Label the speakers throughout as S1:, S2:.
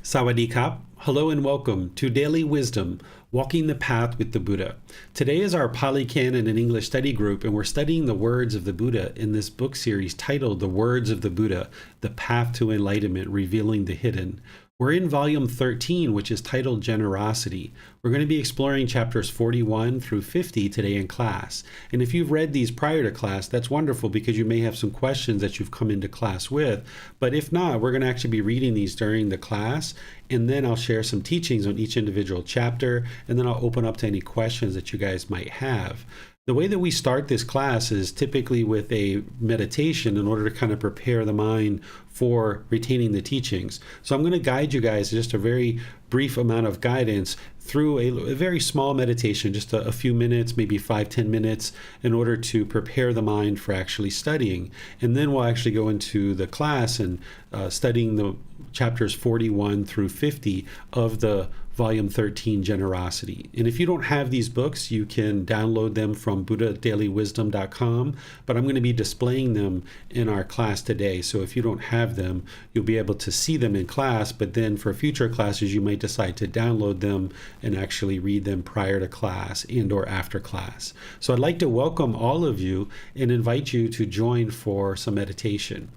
S1: Sawadee-krap. Hello and welcome to Daily Wisdom, Walking the Path with the Buddha. Today is our Pali Canon and English study group, and we're studying the words of the Buddha in this book series titled The Words of the Buddha, The Path to Enlightenment, Revealing the Hidden. We're in volume 13, which is titled Generosity. We're going to be exploring chapters 41 through 50 today in class. And if you've read these prior to class, that's wonderful because you may have some questions that you've come into class with. But if not, we're going to actually be reading these during the class, and then I'll share some teachings on each individual chapter, and then I'll open up to any questions that you guys might have. The way that we start this class is typically with a meditation in order to kind of prepare the mind for retaining the teachings. So I'm going to guide you guys just a very brief amount of guidance through a very small meditation, just a few minutes, maybe 5-10 minutes, in order to prepare the mind for actually studying. And then we'll actually go into the class and studying the chapters 41 through 50 of the Volume 13, Generosity. And if you don't have these books, you can download them from buddhadailywisdom.com, but I'm going to be displaying them in our class today. So if you don't have them, you'll be able to see them in class, but then for future classes, you might decide to download them and actually read them prior to class and or after class. So I'd like to welcome all of you and invite you to join for some meditation.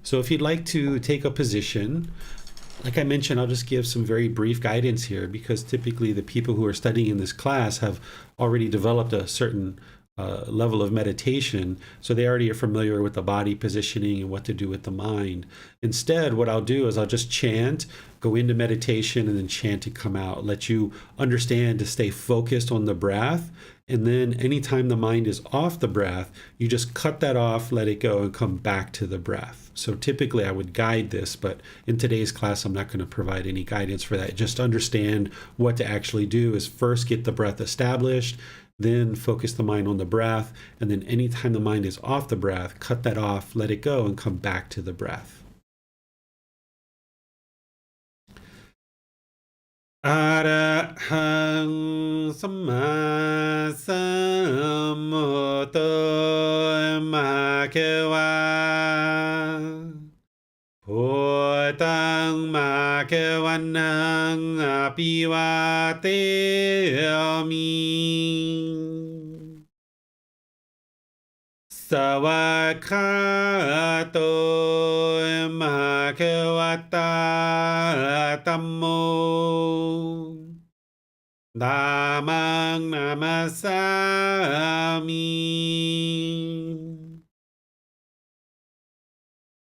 S1: So if you'd like to take a position, like I mentioned, I'll just give some very brief guidance here because typically the people who are studying in this class have already developed a certain level of meditation, so they already are familiar with the body positioning and what to do with the mind. Instead, what I'll do is I'll just chant, go into meditation, and then chant and come out, let you understand to stay focused on the breath. And then anytime the mind is off the breath, you just cut that off, let it go, and come back to the breath. So typically I would guide this, but in today's class, I'm not going to provide any guidance for that. Just understand what to actually do is first get the breath established, then focus the mind on the breath, and then anytime the mind is off the breath, cut that off, let it go, and come back to the breath. Arahang Samma Sambuddho Bhagava Bhutang Bhagavanang Apivateyami Savakhato Bhagavata Tammo Dhammang Namasami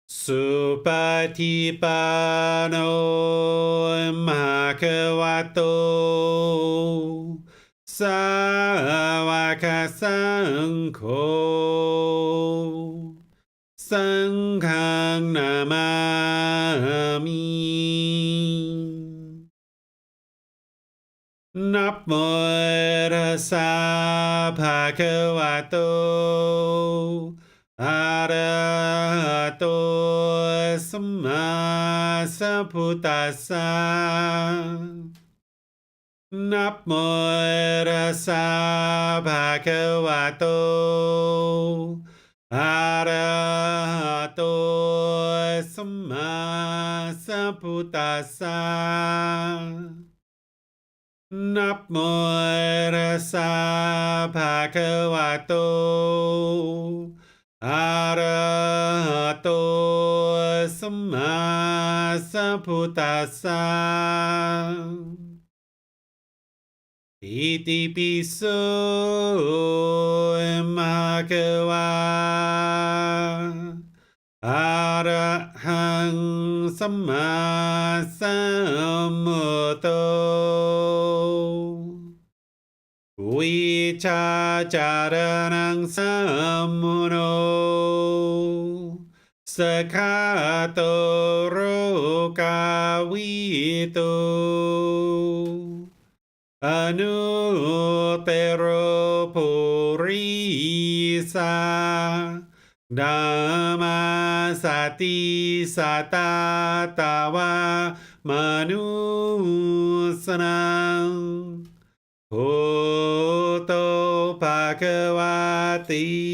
S1: Supatipano Bhagavato Sāvaka Saṅkho Saṅghang Namami Namo Tassa Bhagavato Arahato Samma Sambuddhassa Namo Tassa Bhagavato Arahato Samma Sambuddhassa Namo Tassa Bhagavato Arahato Samma Sambuddhassa Iti piso Bhagava Arahang Samma Sambuddho Vicacaranang Sammuno Sakhato Rokavito Anuttaro Purisa Dhamma Sati Satatawa Manusanam Bhutto Bhagavati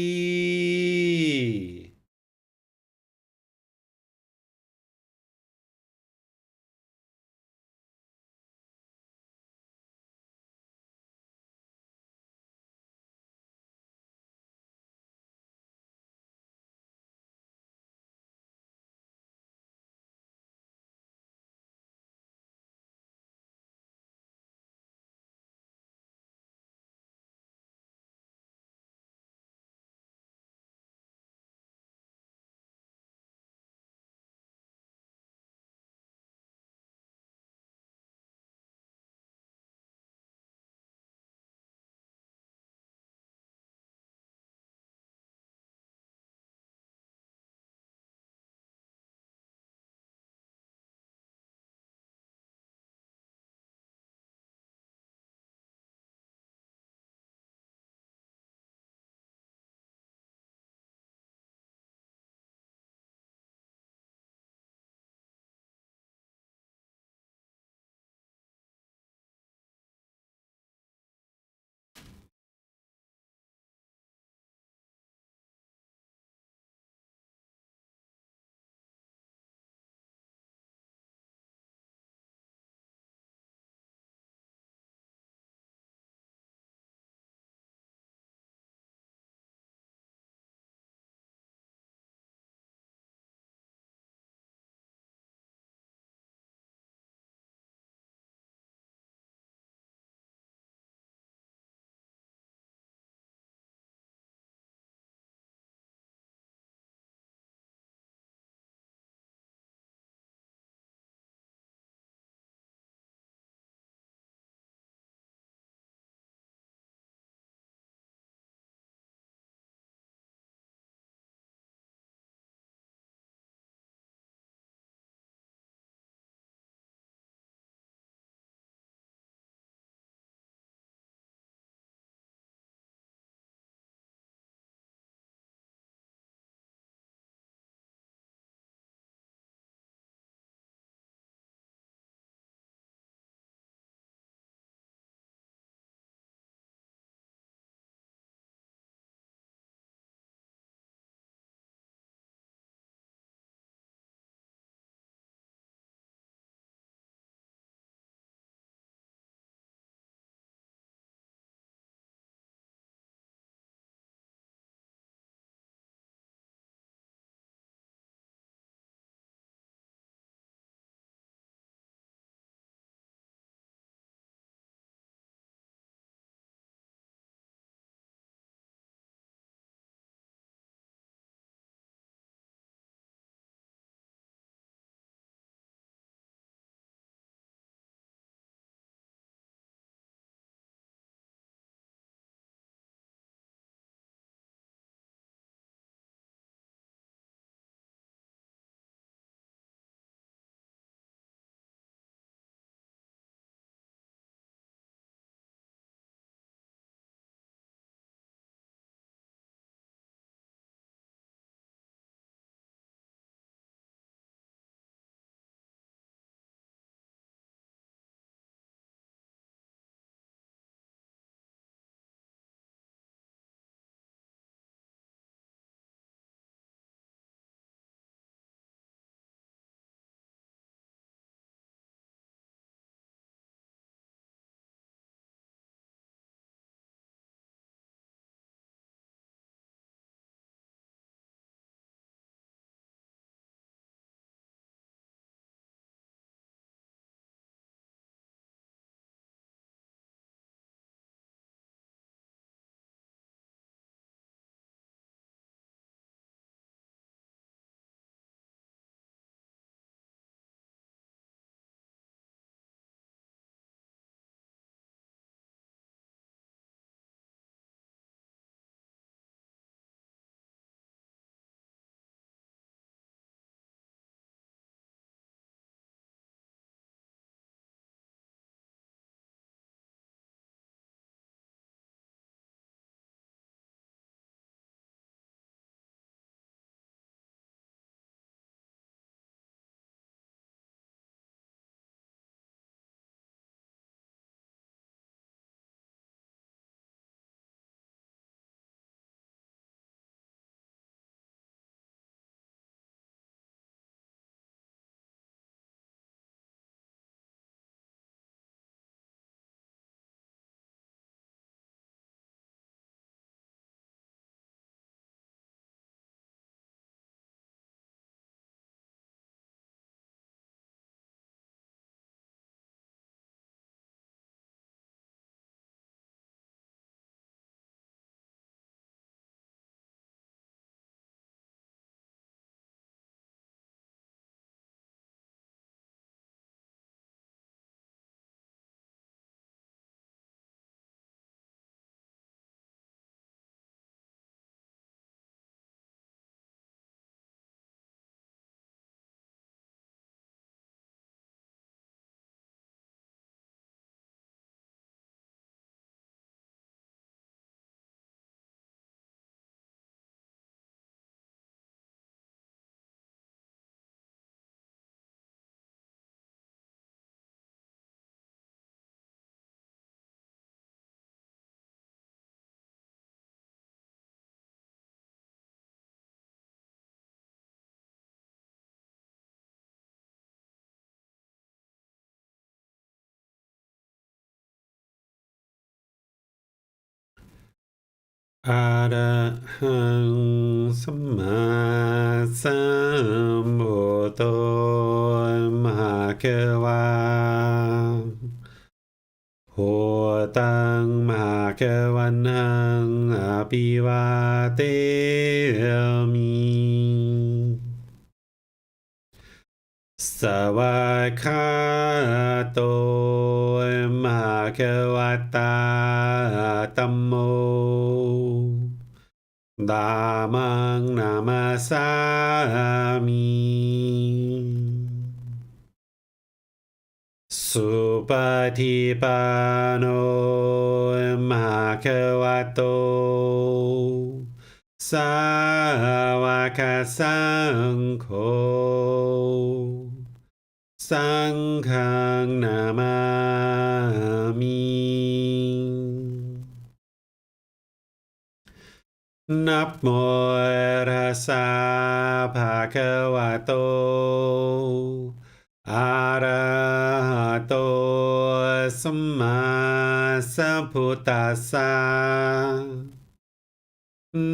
S1: อะระหังสัมมาสัมพุทโธมหะเกวาโหตังมหาเกวันหังอภิวาเตมิสวากขาโตมหาเกวัตตาธัมโมดามังนามาสามิสุปฏิปันโนมหะคะวะโตสาวกสังโฆสังฆังนามามินะโมตัสสะภะคะวะโตอะระหะโตสัมมาสัมพุทธัสสะ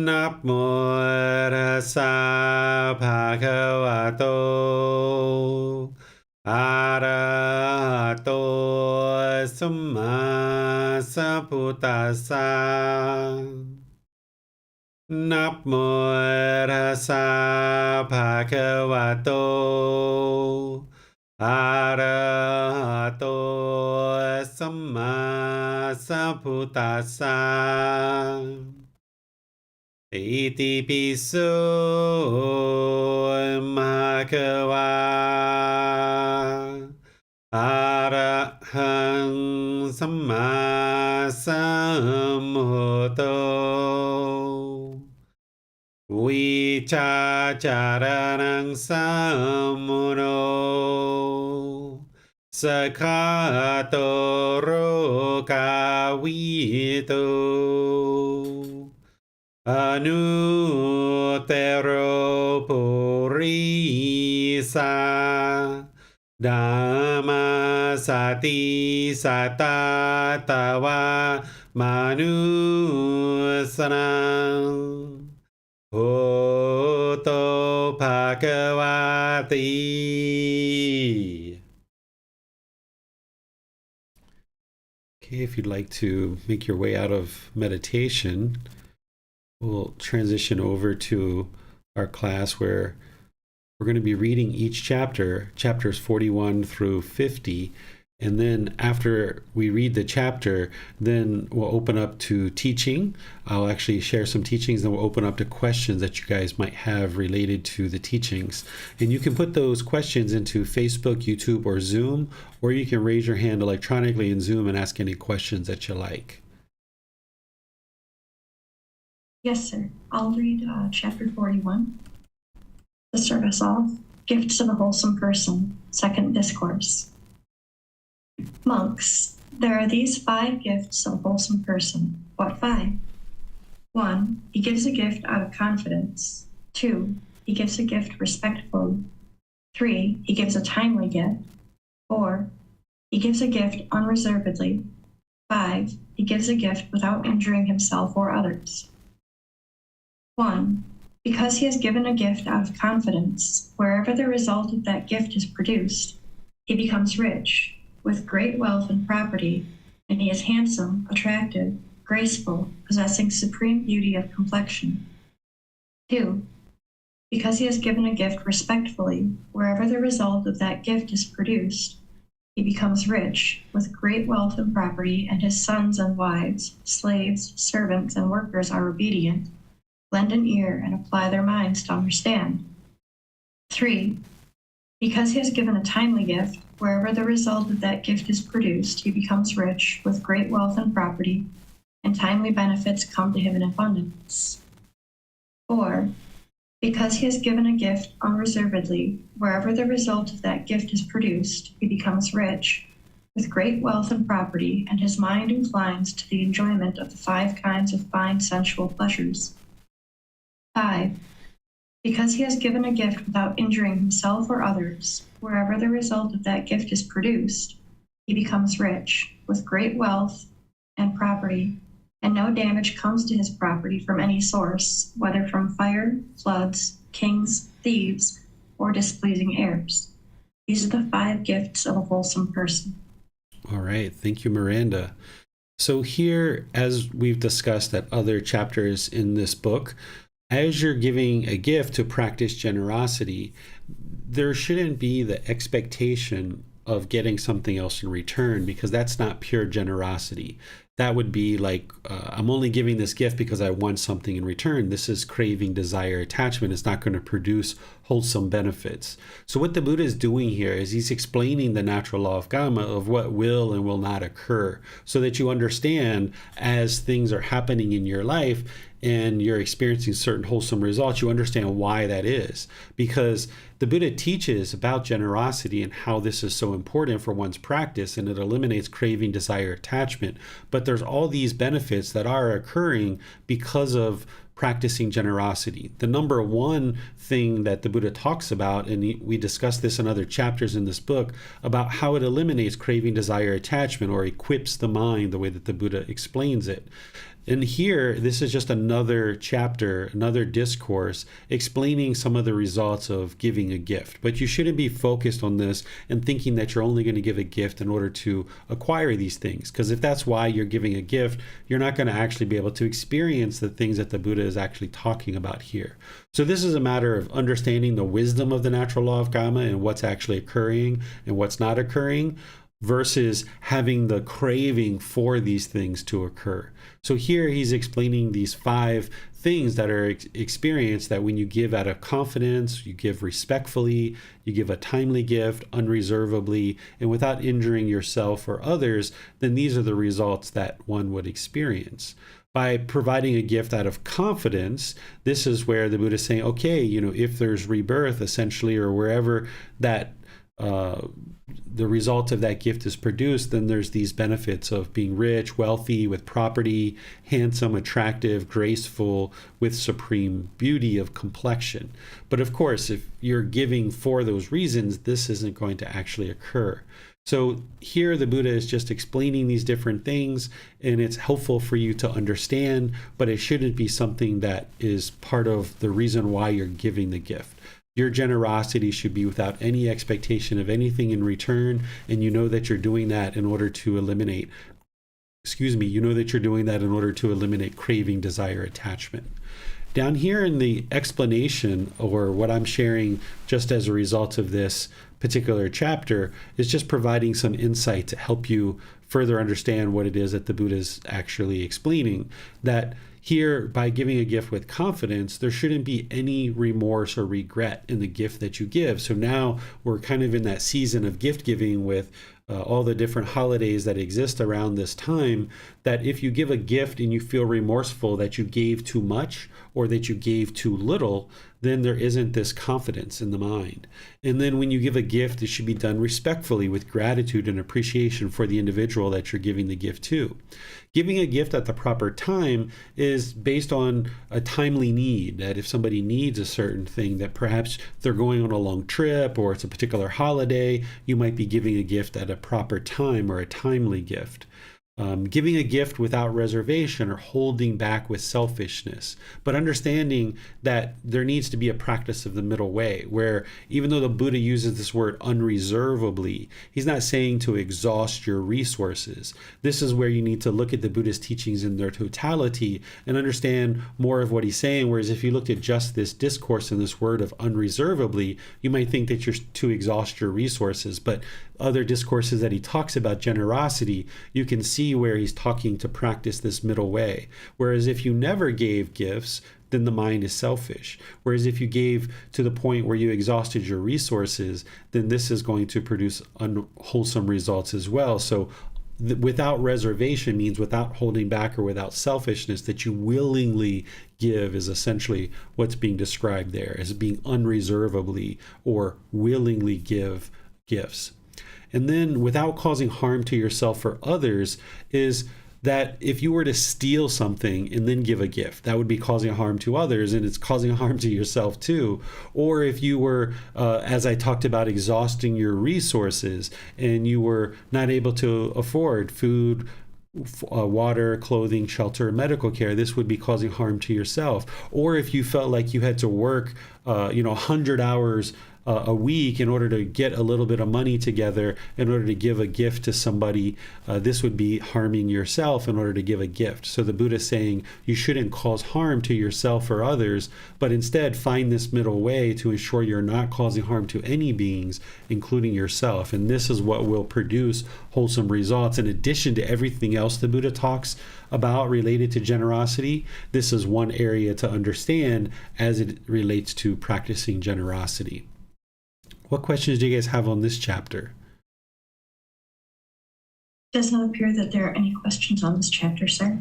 S1: นะโมตัสสะภะคะวะโตอะระหะโตสัมมาสัมพุทธัสสะนะโมตัสสะภะคะวะโตอะระหะโตสัมมาสัมพุทธัสสะอิติปิโสมะคะวะอะระหังสัมมาสัมพุทโธวิชาจารณังสัมมุโนสคาโตโรกาวิโตอนุเตโรปุริสาดามาสติสัตตาตวามานุสนังโหโตภะคะวะติ Okay, if you'd like to make your way out of meditation, we'll transition over to our class where we're going to be reading each chapter, chapters 41 through 50. And then after we read the chapter, then we'll open up to teaching. I'll actually share some teachings, and we'll open up to questions that you guys might have related to the teachings. And you can put those questions into Facebook, YouTube, or Zoom, or you can raise your hand electronically in Zoom and ask any questions that you like.
S2: Yes, sir. I'll read chapter 41. To start us off, Gifts of a Wholesome Person, Second Discourse. Monks, there are these 5 gifts of a wholesome person. What 5? 1. He gives a gift out of confidence. 2. He gives a gift respectfully. 3. He gives a timely gift. 4. He gives a gift unreservedly. 5. He gives a gift without injuring himself or others. 1. Because he has given a gift out of confidence, wherever the result of that gift is produced, he becomes rich, with great wealth and property, and he is handsome, attractive, graceful, possessing supreme beauty of complexion. 2. Because he has given a gift respectfully, wherever the result of that gift is produced, he becomes rich, with great wealth and property, and his sons and wives, slaves, servants, and workers are obedient, lend an ear, and apply their minds to understand. 3. Because he has given a timely gift, wherever the result of that gift is produced, he becomes rich, with great wealth and property, and timely benefits come to him in abundance. 4. Because he has given a gift unreservedly, wherever the result of that gift is produced, he becomes rich, with great wealth and property, and his mind inclines to the enjoyment of the 5 kinds of fine sensual pleasures. 5. Because he has given a gift without injuring himself or others, wherever the result of that gift is produced, he becomes rich, with great wealth and property, and no damage comes to his property from any source, whether from fire, floods, kings, thieves, or displeasing heirs. These are the 5 gifts of a wholesome person.
S1: All right. Thank you, Miranda. So here, as we've discussed at other chapters in this book, as you're giving a gift to practice generosity, there shouldn't be the expectation of getting something else in return, because that's not pure generosity. That would be like, I'm only giving this gift because I want something in return. This is craving, desire, attachment. It's not going to produce wholesome benefits. So what the Buddha is doing here is he's explaining the natural law of karma, of what will and will not occur, so that you understand, as things are happening in your life and you're experiencing certain wholesome results, you understand why that is. Because the Buddha teaches about generosity and how this is so important for one's practice, and it eliminates craving, desire, attachment. But there's all these benefits that are occurring because of practicing generosity. The number one thing that the Buddha talks about, and we discussed this in other chapters in this book, about how it eliminates craving, desire, attachment, or equips the mind, the way that the Buddha explains it. And here, this is just another chapter, another discourse explaining some of the results of giving a gift. But you shouldn't be focused on this and thinking that you're only going to give a gift in order to acquire these things. Because if that's why you're giving a gift, you're not going to actually be able to experience the things that the Buddha is actually talking about here. So this is a matter of understanding the wisdom of the natural law of karma and what's actually occurring and what's not occurring, versus having the craving for these things to occur. So here he's explaining these 5 things that are experienced, that when you give out of confidence, you give respectfully, you give a timely gift, unreservedly, and without injuring yourself or others, then these are the results that one would experience. By providing a gift out of confidence, this is where the Buddha is saying, okay, if there's rebirth, essentially, or wherever that the result of that gift is produced, then there's these benefits of being rich, wealthy, with property, handsome, attractive, graceful, with supreme beauty of complexion. But of course, if you're giving for those reasons, this isn't going to actually occur. So here the Buddha is just explaining these different things, and it's helpful for you to understand, but it shouldn't be something that is part of the reason why you're giving the gift. Your generosity should be without any expectation of anything in return, and you know that you're doing that in order to eliminate, craving, desire, attachment. Down here in the explanation, or what I'm sharing just as a result of this particular chapter, is just providing some insight to help you further understand what it is that the Buddha is actually explaining. That here, by giving a gift with confidence, there shouldn't be any remorse or regret in the gift that you give. So now we're kind of in that season of gift giving with all the different holidays that exist around this time, that if you give a gift and you feel remorseful that you gave too much or that you gave too little, then there isn't this confidence in the mind. And then when you give a gift, it should be done respectfully, with gratitude and appreciation for the individual that you're giving the gift to. Giving a gift at the proper time is based on a timely need, that if somebody needs a certain thing, that perhaps they're going on a long trip or it's a particular holiday, you might be giving a gift at a proper time, or a timely gift. Giving a gift without reservation, or holding back with selfishness, but understanding that there needs to be a practice of the middle way, where even though the Buddha uses this word unreservedly, he's not saying to exhaust your resources. This is where you need to look at the Buddha's teachings in their totality and understand more of what he's saying. Whereas if you looked at just this discourse and this word of unreservedly, you might think that you're to exhaust your resources. But other discourses that he talks about generosity, you can see where he's talking to practice this middle way. Whereas if you never gave gifts, then the mind is selfish. Whereas if you gave to the point where you exhausted your resources, then this is going to produce unwholesome results as well. So without reservation means without holding back or without selfishness, that you willingly give, is essentially what's being described there as being unreservedly or willingly give gifts. And then without causing harm to yourself or others is that if you were to steal something and then give a gift, that would be causing harm to others, and it's causing harm to yourself too. Or if you were, as I talked about, exhausting your resources and you were not able to afford food, water, clothing, shelter, medical care, this would be causing harm to yourself. Or if you felt like you had to work, 100 hours a week in order to get a little bit of money together in order to give a gift to somebody, this would be harming yourself in order to give a gift. So the Buddha is saying you shouldn't cause harm to yourself or others, but instead find this middle way to ensure you're not causing harm to any beings, including yourself. And this is what will produce wholesome results. In addition to everything else the Buddha talks about related to generosity, this is one area to understand as it relates to practicing generosity. What questions do you guys have on this chapter?
S2: It does not appear that there are any questions on this chapter, sir.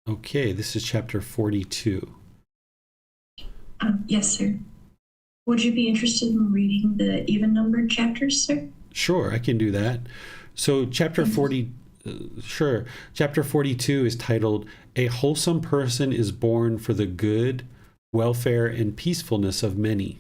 S1: Okay, this is chapter 42.
S2: Yes, sir. Would you be interested in reading the even-numbered chapters, sir?
S1: Sure, I can do that. So chapter 42 is titled, A Wholesome Person is Born for the Good, Welfare, and Peacefulness of Many.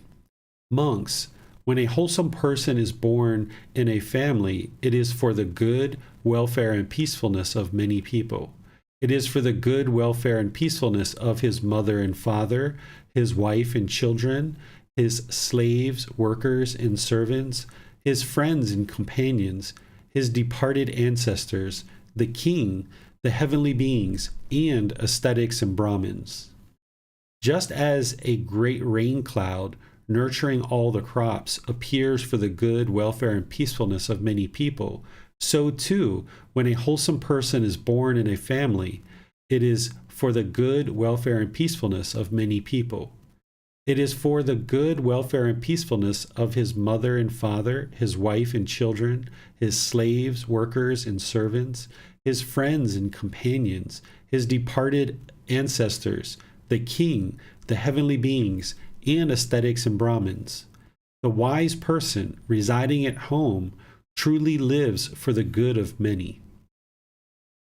S1: Monks, when a wholesome person is born in a family, it is for the good, welfare, and peacefulness of many people. It is for the good, welfare, and peacefulness of his mother and father, his wife and children, his slaves, workers, and servants, his friends and companions, his departed ancestors, the king, the heavenly beings, and ascetics and Brahmins. Just as a great rain cloud nurturing all the crops appears for the good, welfare, and peacefulness of many people, so too, when a wholesome person is born in a family, it is for the good, welfare, and peacefulness of many people. It is for the good, welfare, and peacefulness of his mother and father, his wife and children, his slaves, workers, and servants, his friends and companions, his departed ancestors, the king, the heavenly beings, and ascetics and Brahmins. The wise person residing at home truly lives for the good of many.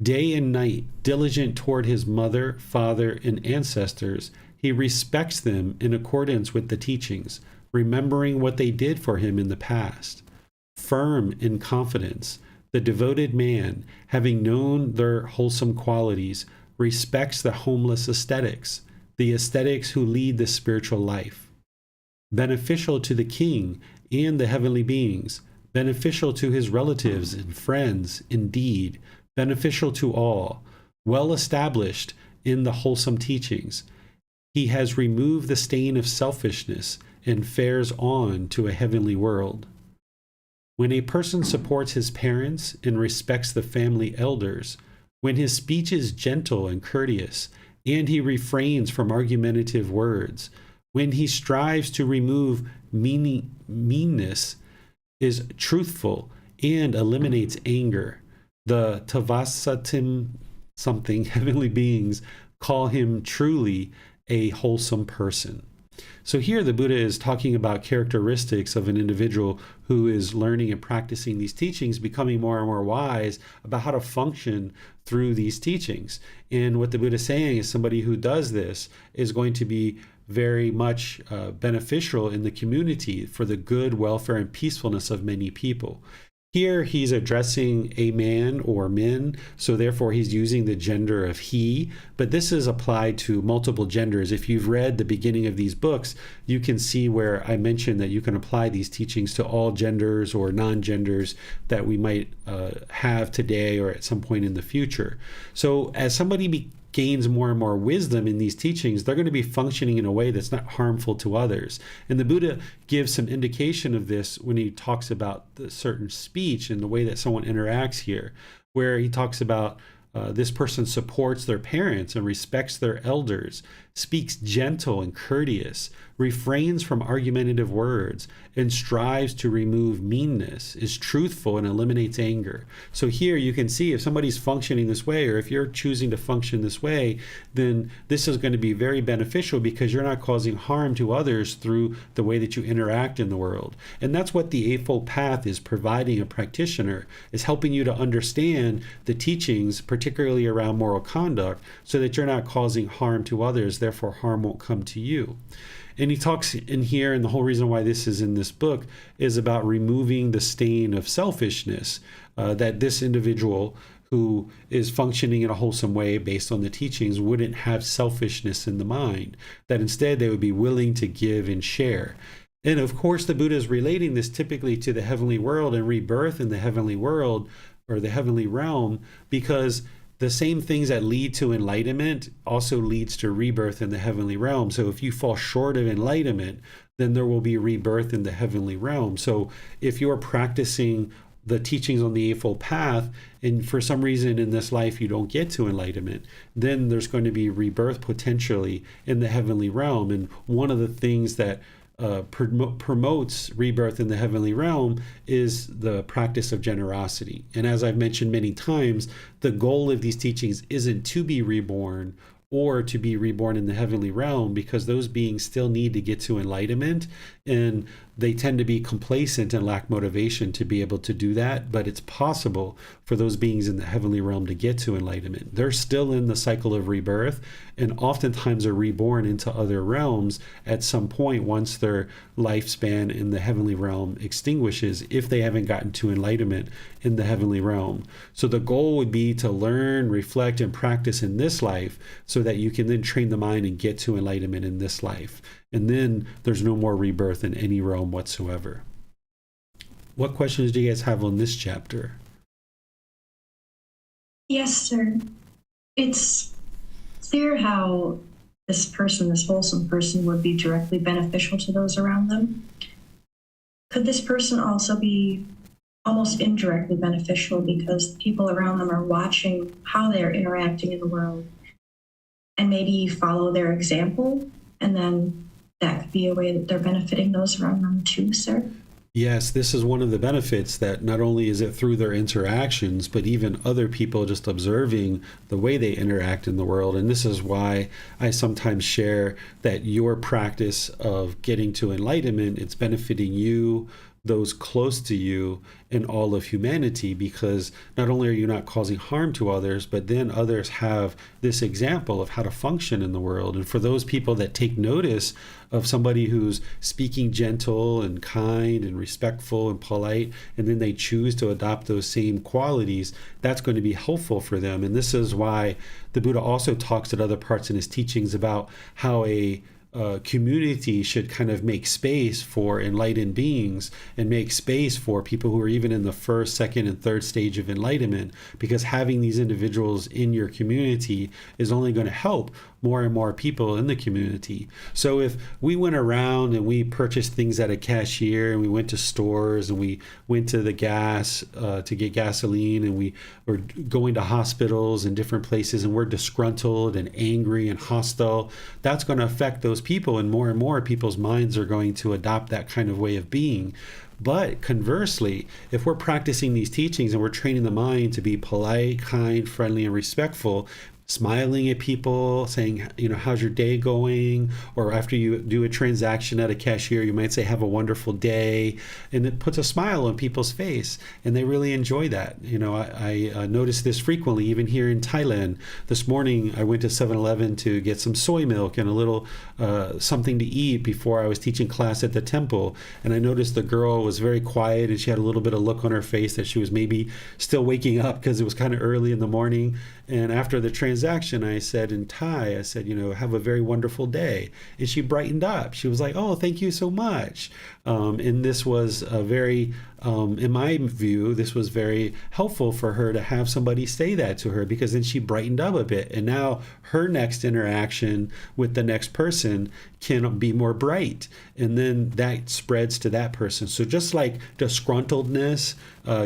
S1: Day and night, diligent toward his mother, father, and ancestors, he respects them in accordance with the teachings, remembering what they did for him in the past. Firm in confidence, the devoted man, having known their wholesome qualities, respects the homeless ascetics, the ascetics who lead the spiritual life. Beneficial to the king and the heavenly beings, beneficial to his relatives and friends, indeed, beneficial to all, well established in the wholesome teachings. He has removed the stain of selfishness and fares on to a heavenly world. When a person supports his parents and respects the family elders, when his speech is gentle and courteous, and he refrains from argumentative words, when he strives to remove meanness, is truthful, and eliminates anger, the Tavasatim something heavenly beings call him truly a wholesome person. So here the Buddha is talking about characteristics of an individual who is learning and practicing these teachings, becoming more and more wise about how to function through these teachings. And what the Buddha is saying is somebody who does this is going to be very much beneficial in the community for the good, welfare, and peacefulness of many people. Here he's addressing a man or men, so therefore he's using the gender of he, but this is applied to multiple genders. If you've read the beginning of these books, you can see where I mentioned that you can apply these teachings to all genders or non-genders that we might have today or at some point in the future. So as somebody gains more and more wisdom in these teachings, they're going to be functioning in a way that's not harmful to others. And the Buddha gives some indication of this when he talks about the certain speech and the way that someone interacts here, where he talks about this person supports their parents and respects their elders, speaks gentle and courteous, refrains from argumentative words, and strives to remove meanness, is truthful and eliminates anger. So here you can see if somebody's functioning this way, or if you're choosing to function this way, then this is going to be very beneficial because you're not causing harm to others through the way that you interact in the world. And that's what the Eightfold Path is providing a practitioner, is helping you to understand the teachings, particularly around moral conduct, so that you're not causing harm to others, therefore harm won't come to you. And he talks in here, and the whole reason why this is in this book is about removing the stain of selfishness that this individual who is functioning in a wholesome way based on the teachings wouldn't have selfishness in the mind, that instead they would be willing to give and share. And of course, the Buddha is relating this typically to the heavenly world and rebirth in the heavenly world or the heavenly realm, because the same things that lead to enlightenment also leads to rebirth in the heavenly realm. So if you fall short of enlightenment, then there will be rebirth in the heavenly realm. So if you're practicing the teachings on the Eightfold Path, and for some reason in this life you don't get to enlightenment, then there's going to be rebirth potentially in the heavenly realm. And one of the things that promotes rebirth in the heavenly realm is the practice of generosity. And as I've mentioned many times, the goal of these teachings isn't to be reborn or to be reborn in the heavenly realm, because those beings still need to get to enlightenment, and they tend to be complacent and lack motivation to be able to do that. But it's possible for those beings in the heavenly realm to get to enlightenment. They're still in the cycle of rebirth, and oftentimes are reborn into other realms at some point once their lifespan in the heavenly realm extinguishes, if they haven't gotten to enlightenment in the heavenly realm. So the goal would be to learn, reflect, and practice in this life so that you can then train the mind and get to enlightenment in this life. And then there's no more rebirth in any realm whatsoever. What questions do you guys have on this chapter?
S2: Yes, sir. It's clear how this person, this wholesome person, would be directly beneficial to those around them. Could this person also be almost indirectly beneficial because the people around them are watching how they're interacting in the world and maybe follow their example, and then that could be a way that they're benefiting those around them too, sir?
S1: Yes, this is one of the benefits, that not only is it through their interactions, but even other people just observing the way they interact in the world. And this is why I sometimes share that your practice of getting to enlightenment, it's benefiting you, those close to you, and all of humanity, because not only are you not causing harm to others, but then others have this example of how to function in the world. And for those people that take notice of somebody who's speaking gentle and kind and respectful and polite, and then they choose to adopt those same qualities, that's going to be helpful for them. And this is why the Buddha also talks at other parts in his teachings about how a community should kind of make space for enlightened beings and make space for people who are even in the first, second, and third stage of enlightenment, because having these individuals in your community is only going to help more and more people in the community. So if we went around and we purchased things at a cashier, and we went to stores, and we went to the gas to get gasoline, and we were going to hospitals and different places, and we're disgruntled and angry and hostile, that's going to affect those people, and more people's minds are going to adopt that kind of way of being. But conversely, if we're practicing these teachings and we're training the mind to be polite, kind, friendly, and respectful, smiling at people, saying, how's your day going? Or after you do a transaction at a cashier, you might say, have a wonderful day. And it puts a smile on people's face, and they really enjoy that. I notice this frequently, even here in Thailand. This morning, I went to 7-Eleven to get some soy milk and a little something to eat before I was teaching class at the temple. And I noticed the girl was very quiet, and she had a little bit of look on her face that she was maybe still waking up, because it was kind of early in the morning. And after the transaction, I said in Thai, have a very wonderful day. And she brightened up. She was like, oh, thank you so much. And this was a very, in my view, this was very helpful for her to have somebody say that to her, because then she brightened up a bit. And now her next interaction with the next person can be more bright. And then that spreads to that person. So just like disgruntledness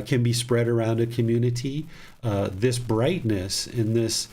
S1: can be spread around a community, this brightness and this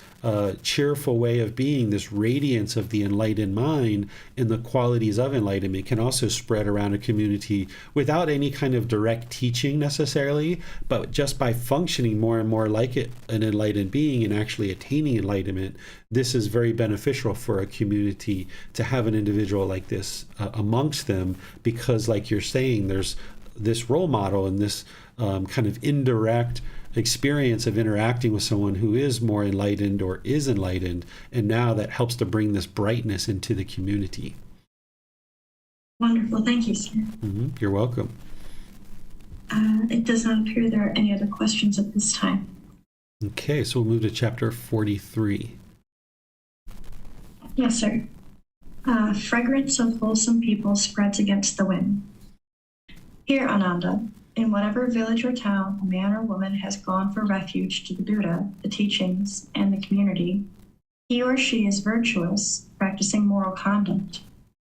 S1: cheerful way of being, this radiance of the enlightened mind and the qualities of enlightenment can also spread around a community without any kind of direct teaching necessarily, but just by functioning more and more like an enlightened being and actually attaining enlightenment. This is very beneficial for a community to have an individual like this amongst them, because like you're saying, there's this role model and this kind of indirect experience of interacting with someone who is more enlightened or is enlightened, and now that helps to bring this brightness into the community.
S2: Wonderful. Thank you, sir.
S1: You're welcome.
S2: It does not appear there are any other questions at this time.
S1: Okay, so we'll move to chapter 43.
S2: Yes, sir. Fragrance of wholesome people spreads against the wind. Here, Ananda, in whatever village or town a man or woman has gone for refuge to the Buddha, the teachings, and the community, he or she is virtuous, practicing moral conduct,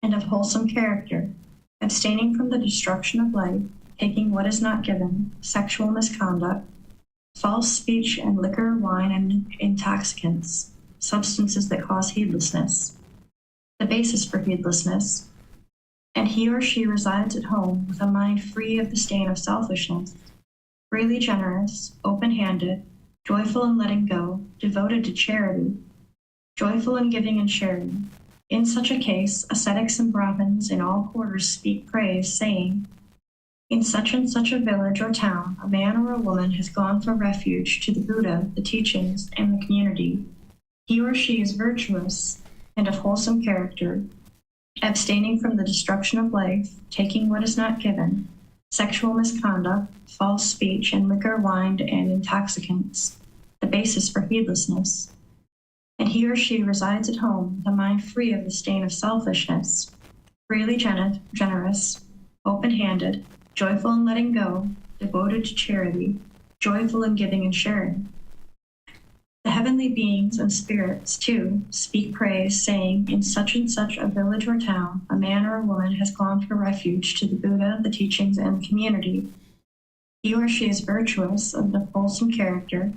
S2: and of wholesome character, abstaining from the destruction of life, taking what is not given, sexual misconduct, false speech, and liquor, wine, and intoxicants, substances that cause heedlessness, the basis for heedlessness, and he or she resides at home with a mind free of the stain of selfishness, freely generous, open-handed, joyful in letting go, devoted to charity, joyful in giving and sharing. In such a case, ascetics and Brahmins in all quarters speak praise, saying, in such and such a village or town, a man or a woman has gone for refuge to the Buddha, the teachings, and the community. He or she is virtuous and of wholesome character, abstaining from the destruction of life, taking what is not given, sexual misconduct, false speech, and liquor, wine, and intoxicants, the basis for heedlessness. And he or she resides at home with a mind free of the stain of selfishness, freely generous, open-handed, joyful in letting go, devoted to charity, joyful in giving and sharing. The heavenly beings and spirits, too, speak praise, saying, in such and such a village or town, a man or a woman has gone for refuge to the Buddha, the teachings, and the community. He or she is virtuous, of the wholesome character,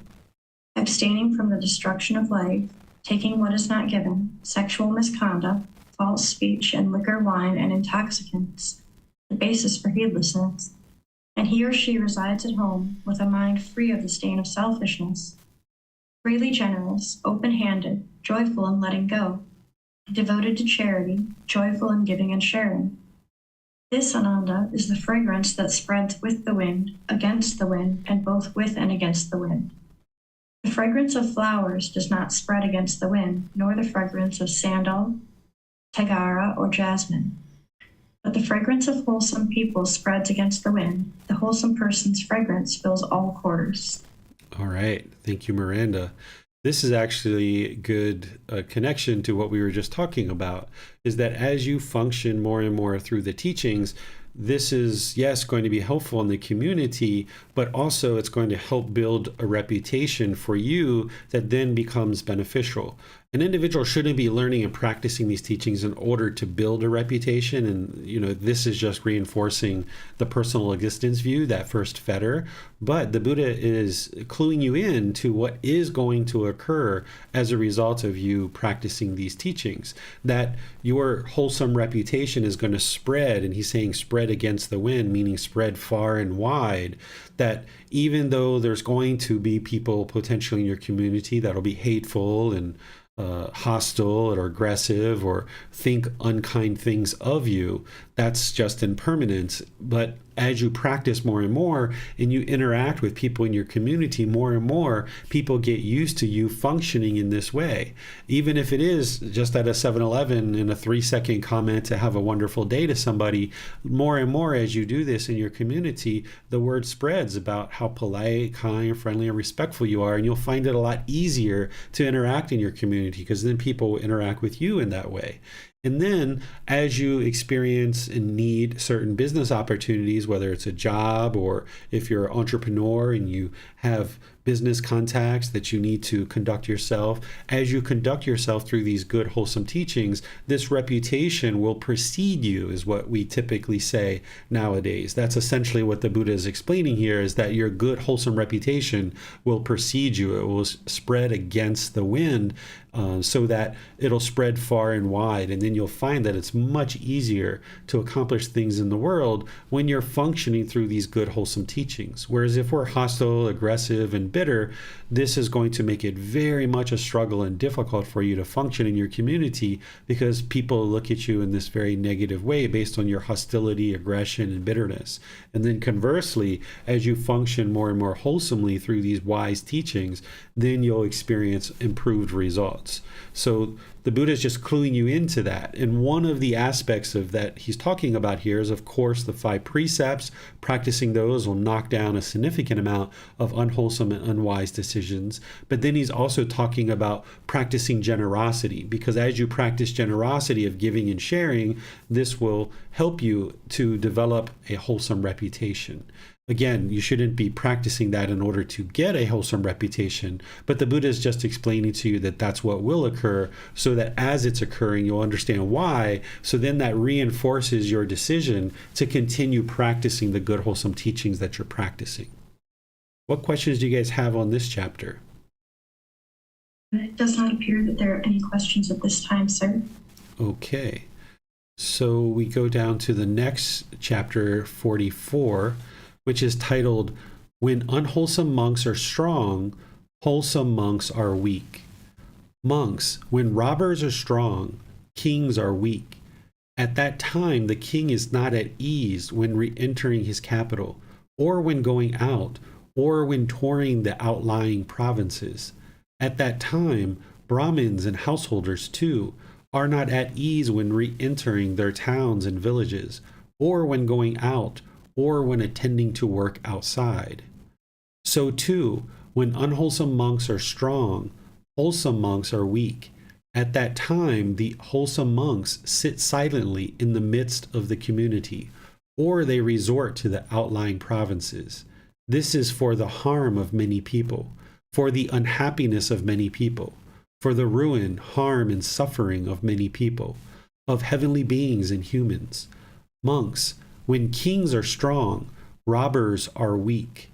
S2: abstaining from the destruction of life, taking what is not given, sexual misconduct, false speech, and liquor, wine, and intoxicants, the basis for heedlessness. And he or she resides at home with a mind free of the stain of selfishness, freely generous, open-handed, joyful in letting go, devoted to charity, joyful in giving and sharing. This, Ananda, is the fragrance that spreads with the wind, against the wind, and both with and against the wind. The fragrance of flowers does not spread against the wind, nor the fragrance of sandal, tagara, or jasmine. But the fragrance of wholesome people spreads against the wind. The wholesome person's fragrance fills all quarters.
S1: All right. Thank you, Miranda. This is actually a good connection to what we were just talking about, is that as you function more and more through the teachings, this is, yes, going to be helpful in the community, but also it's going to help build a reputation for you that then becomes beneficial. An individual shouldn't be learning and practicing these teachings in order to build a reputation. And, this is just reinforcing the personal existence view, that first fetter. But the Buddha is cluing you in to what is going to occur as a result of you practicing these teachings, that your wholesome reputation is going to spread. And he's saying spread against the wind, meaning spread far and wide, that even though there's going to be people potentially in your community that'll be hateful and hostile or aggressive or think unkind things of you, that's just impermanence. But as you practice more and more and you interact with people in your community more and more, people get used to you functioning in this way. Even if it is just at a 7-Eleven in a 3-second comment to have a wonderful day to somebody, more and more as you do this in your community, the word spreads about how polite, kind, friendly, and respectful you are. And you'll find it a lot easier to interact in your community because then people will interact with you in that way. And then as you experience and need certain business opportunities, whether it's a job or if you're an entrepreneur and you have business contacts that you need to conduct yourself, as you conduct yourself through these good, wholesome teachings, this reputation will precede you, is what we typically say nowadays. That's essentially what the Buddha is explaining here, is that your good, wholesome reputation will precede you. It will spread against the wind, so that it'll spread far and wide. And then you'll find that it's much easier to accomplish things in the world when you're functioning through these good, wholesome teachings. Whereas if we're hostile, aggressive, and bitter, this is going to make it very much a struggle and difficult for you to function in your community, because people look at you in this very negative way based on your hostility, aggression, and bitterness. And then conversely, as you function more and more wholesomely through these wise teachings, then you'll experience improved results. thoughts. So the Buddha is just cluing you into that. And one of the aspects of that he's talking about here is, of course, the 5 precepts. Practicing those will knock down a significant amount of unwholesome and unwise decisions. But then he's also talking about practicing generosity, because as you practice generosity of giving and sharing, this will help you to develop a wholesome reputation. Again, you shouldn't be practicing that in order to get a wholesome reputation, but the Buddha is just explaining to you that that's what will occur, so that as it's occurring, you'll understand why. So then that reinforces your decision to continue practicing the good, wholesome teachings that you're practicing. What questions do you guys have on this chapter?
S2: It does not appear that there are any questions at this time, sir.
S1: Okay. So we go down to the next chapter, 44, which is titled, When Unwholesome Monks Are Strong, Wholesome Monks Are Weak. Monks, when robbers are strong, kings are weak. At that time, the king is not at ease when re-entering his capital, or when going out, or when touring the outlying provinces. At that time, Brahmins and householders, too, are not at ease when re-entering their towns and villages, or when going out, or when attending to work outside. So too, when unwholesome monks are strong, wholesome monks are weak. At that time, the wholesome monks sit silently in the midst of the community, or they resort to the outlying provinces. This is for the harm of many people, for the unhappiness of many people, for the ruin, harm, and suffering of many people, of heavenly beings and humans. Monks, when kings are strong, robbers are weak.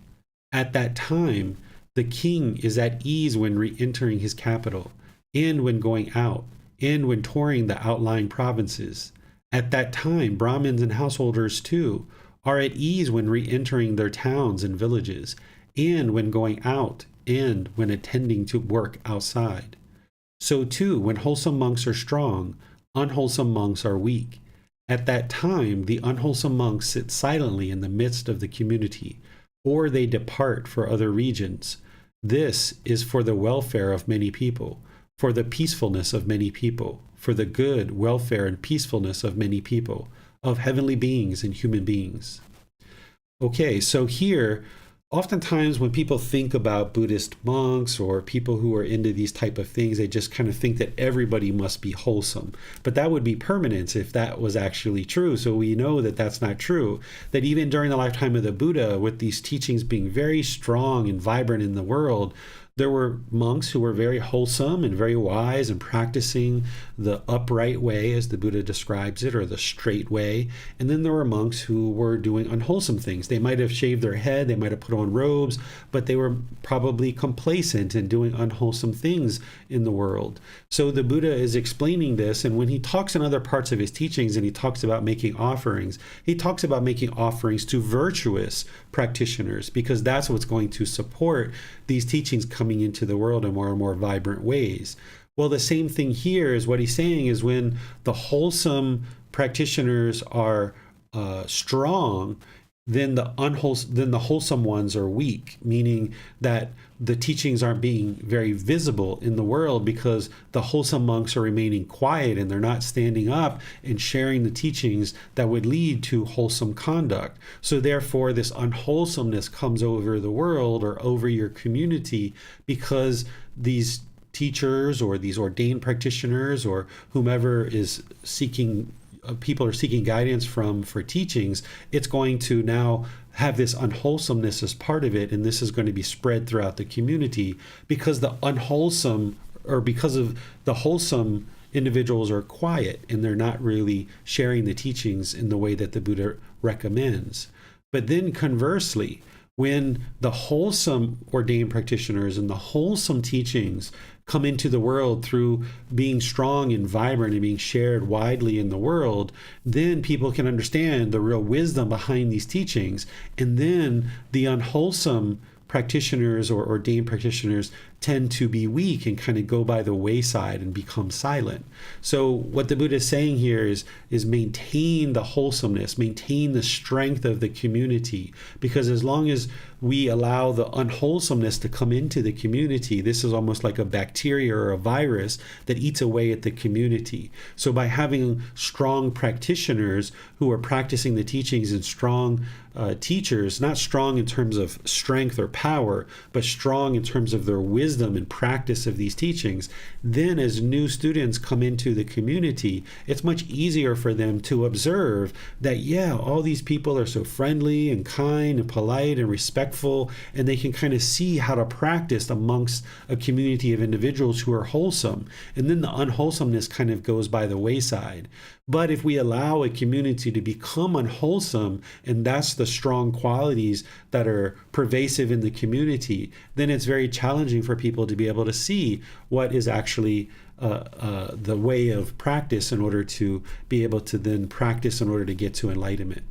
S1: At that time, the king is at ease when re-entering his capital, and when going out, and when touring the outlying provinces. At that time, Brahmins and householders, too, are at ease when re-entering their towns and villages, and when going out, and when attending to work outside. So too, when wholesome monks are strong, unwholesome monks are weak. At that time, the unwholesome monks sit silently in the midst of the community, or they depart for other regions. This is for the welfare of many people, for the peacefulness of many people, for the good, welfare, and peacefulness of many people, of heavenly beings and human beings. Okay, so here, oftentimes when people think about Buddhist monks or people who are into these type of things, they just kind of think that everybody must be wholesome. But that would be permanence if that was actually true. So we know that that's not true, that even during the lifetime of the Buddha, with these teachings being very strong and vibrant in the world, there were monks who were very wholesome and very wise and practicing the upright way, as the Buddha describes it, or the straight way. And then there were monks who were doing unwholesome things. They might have shaved their head, they might have put on robes, but they were probably complacent and doing unwholesome things in the world. So the Buddha is explaining this, and when he talks in other parts of his teachings and he talks about making offerings, he talks about making offerings to virtuous practitioners, because that's what's going to support these teachings coming into the world in more and more vibrant ways. Well, the same thing here is what he's saying is when the wholesome practitioners are strong, then the wholesome ones are weak, meaning that the teachings aren't being very visible in the world because the wholesome monks are remaining quiet and they're not standing up and sharing the teachings that would lead to wholesome conduct. So therefore, this unwholesomeness comes over the world or over your community because these teachers or these ordained practitioners or whomever is seeking people are seeking guidance from for teachings, it's going to now have this unwholesomeness as part of it, and this is going to be spread throughout the community because the unwholesome or because of the wholesome individuals are quiet and they're not really sharing the teachings in the way that the Buddha recommends. But then conversely, when the wholesome ordained practitioners and the wholesome teachings come into the world through being strong and vibrant and being shared widely in the world, then people can understand the real wisdom behind these teachings. And then the unwholesome practitioners or ordained practitioners tend to be weak and kind of go by the wayside and become silent. So what the Buddha is saying here is maintain the wholesomeness, maintain the strength of the community, because as long as we allow the unwholesomeness to come into the community, this is almost like a bacteria or a virus that eats away at the community. So by having strong practitioners who are practicing the teachings and strong teachers, not strong in terms of strength or power, but strong in terms of their wisdom and practice of these teachings, then as new students come into the community, it's much easier for them to observe that, yeah, all these people are so friendly and kind and polite and respectful, and they can kind of see how to practice amongst a community of individuals who are wholesome. And then the unwholesomeness kind of goes by the wayside. But if we allow a community to become unwholesome, and that's the strong qualities that are pervasive in the community, then it's very challenging for people to be able to see what is actually the way of practice in order to be able to then practice in order to get to enlightenment.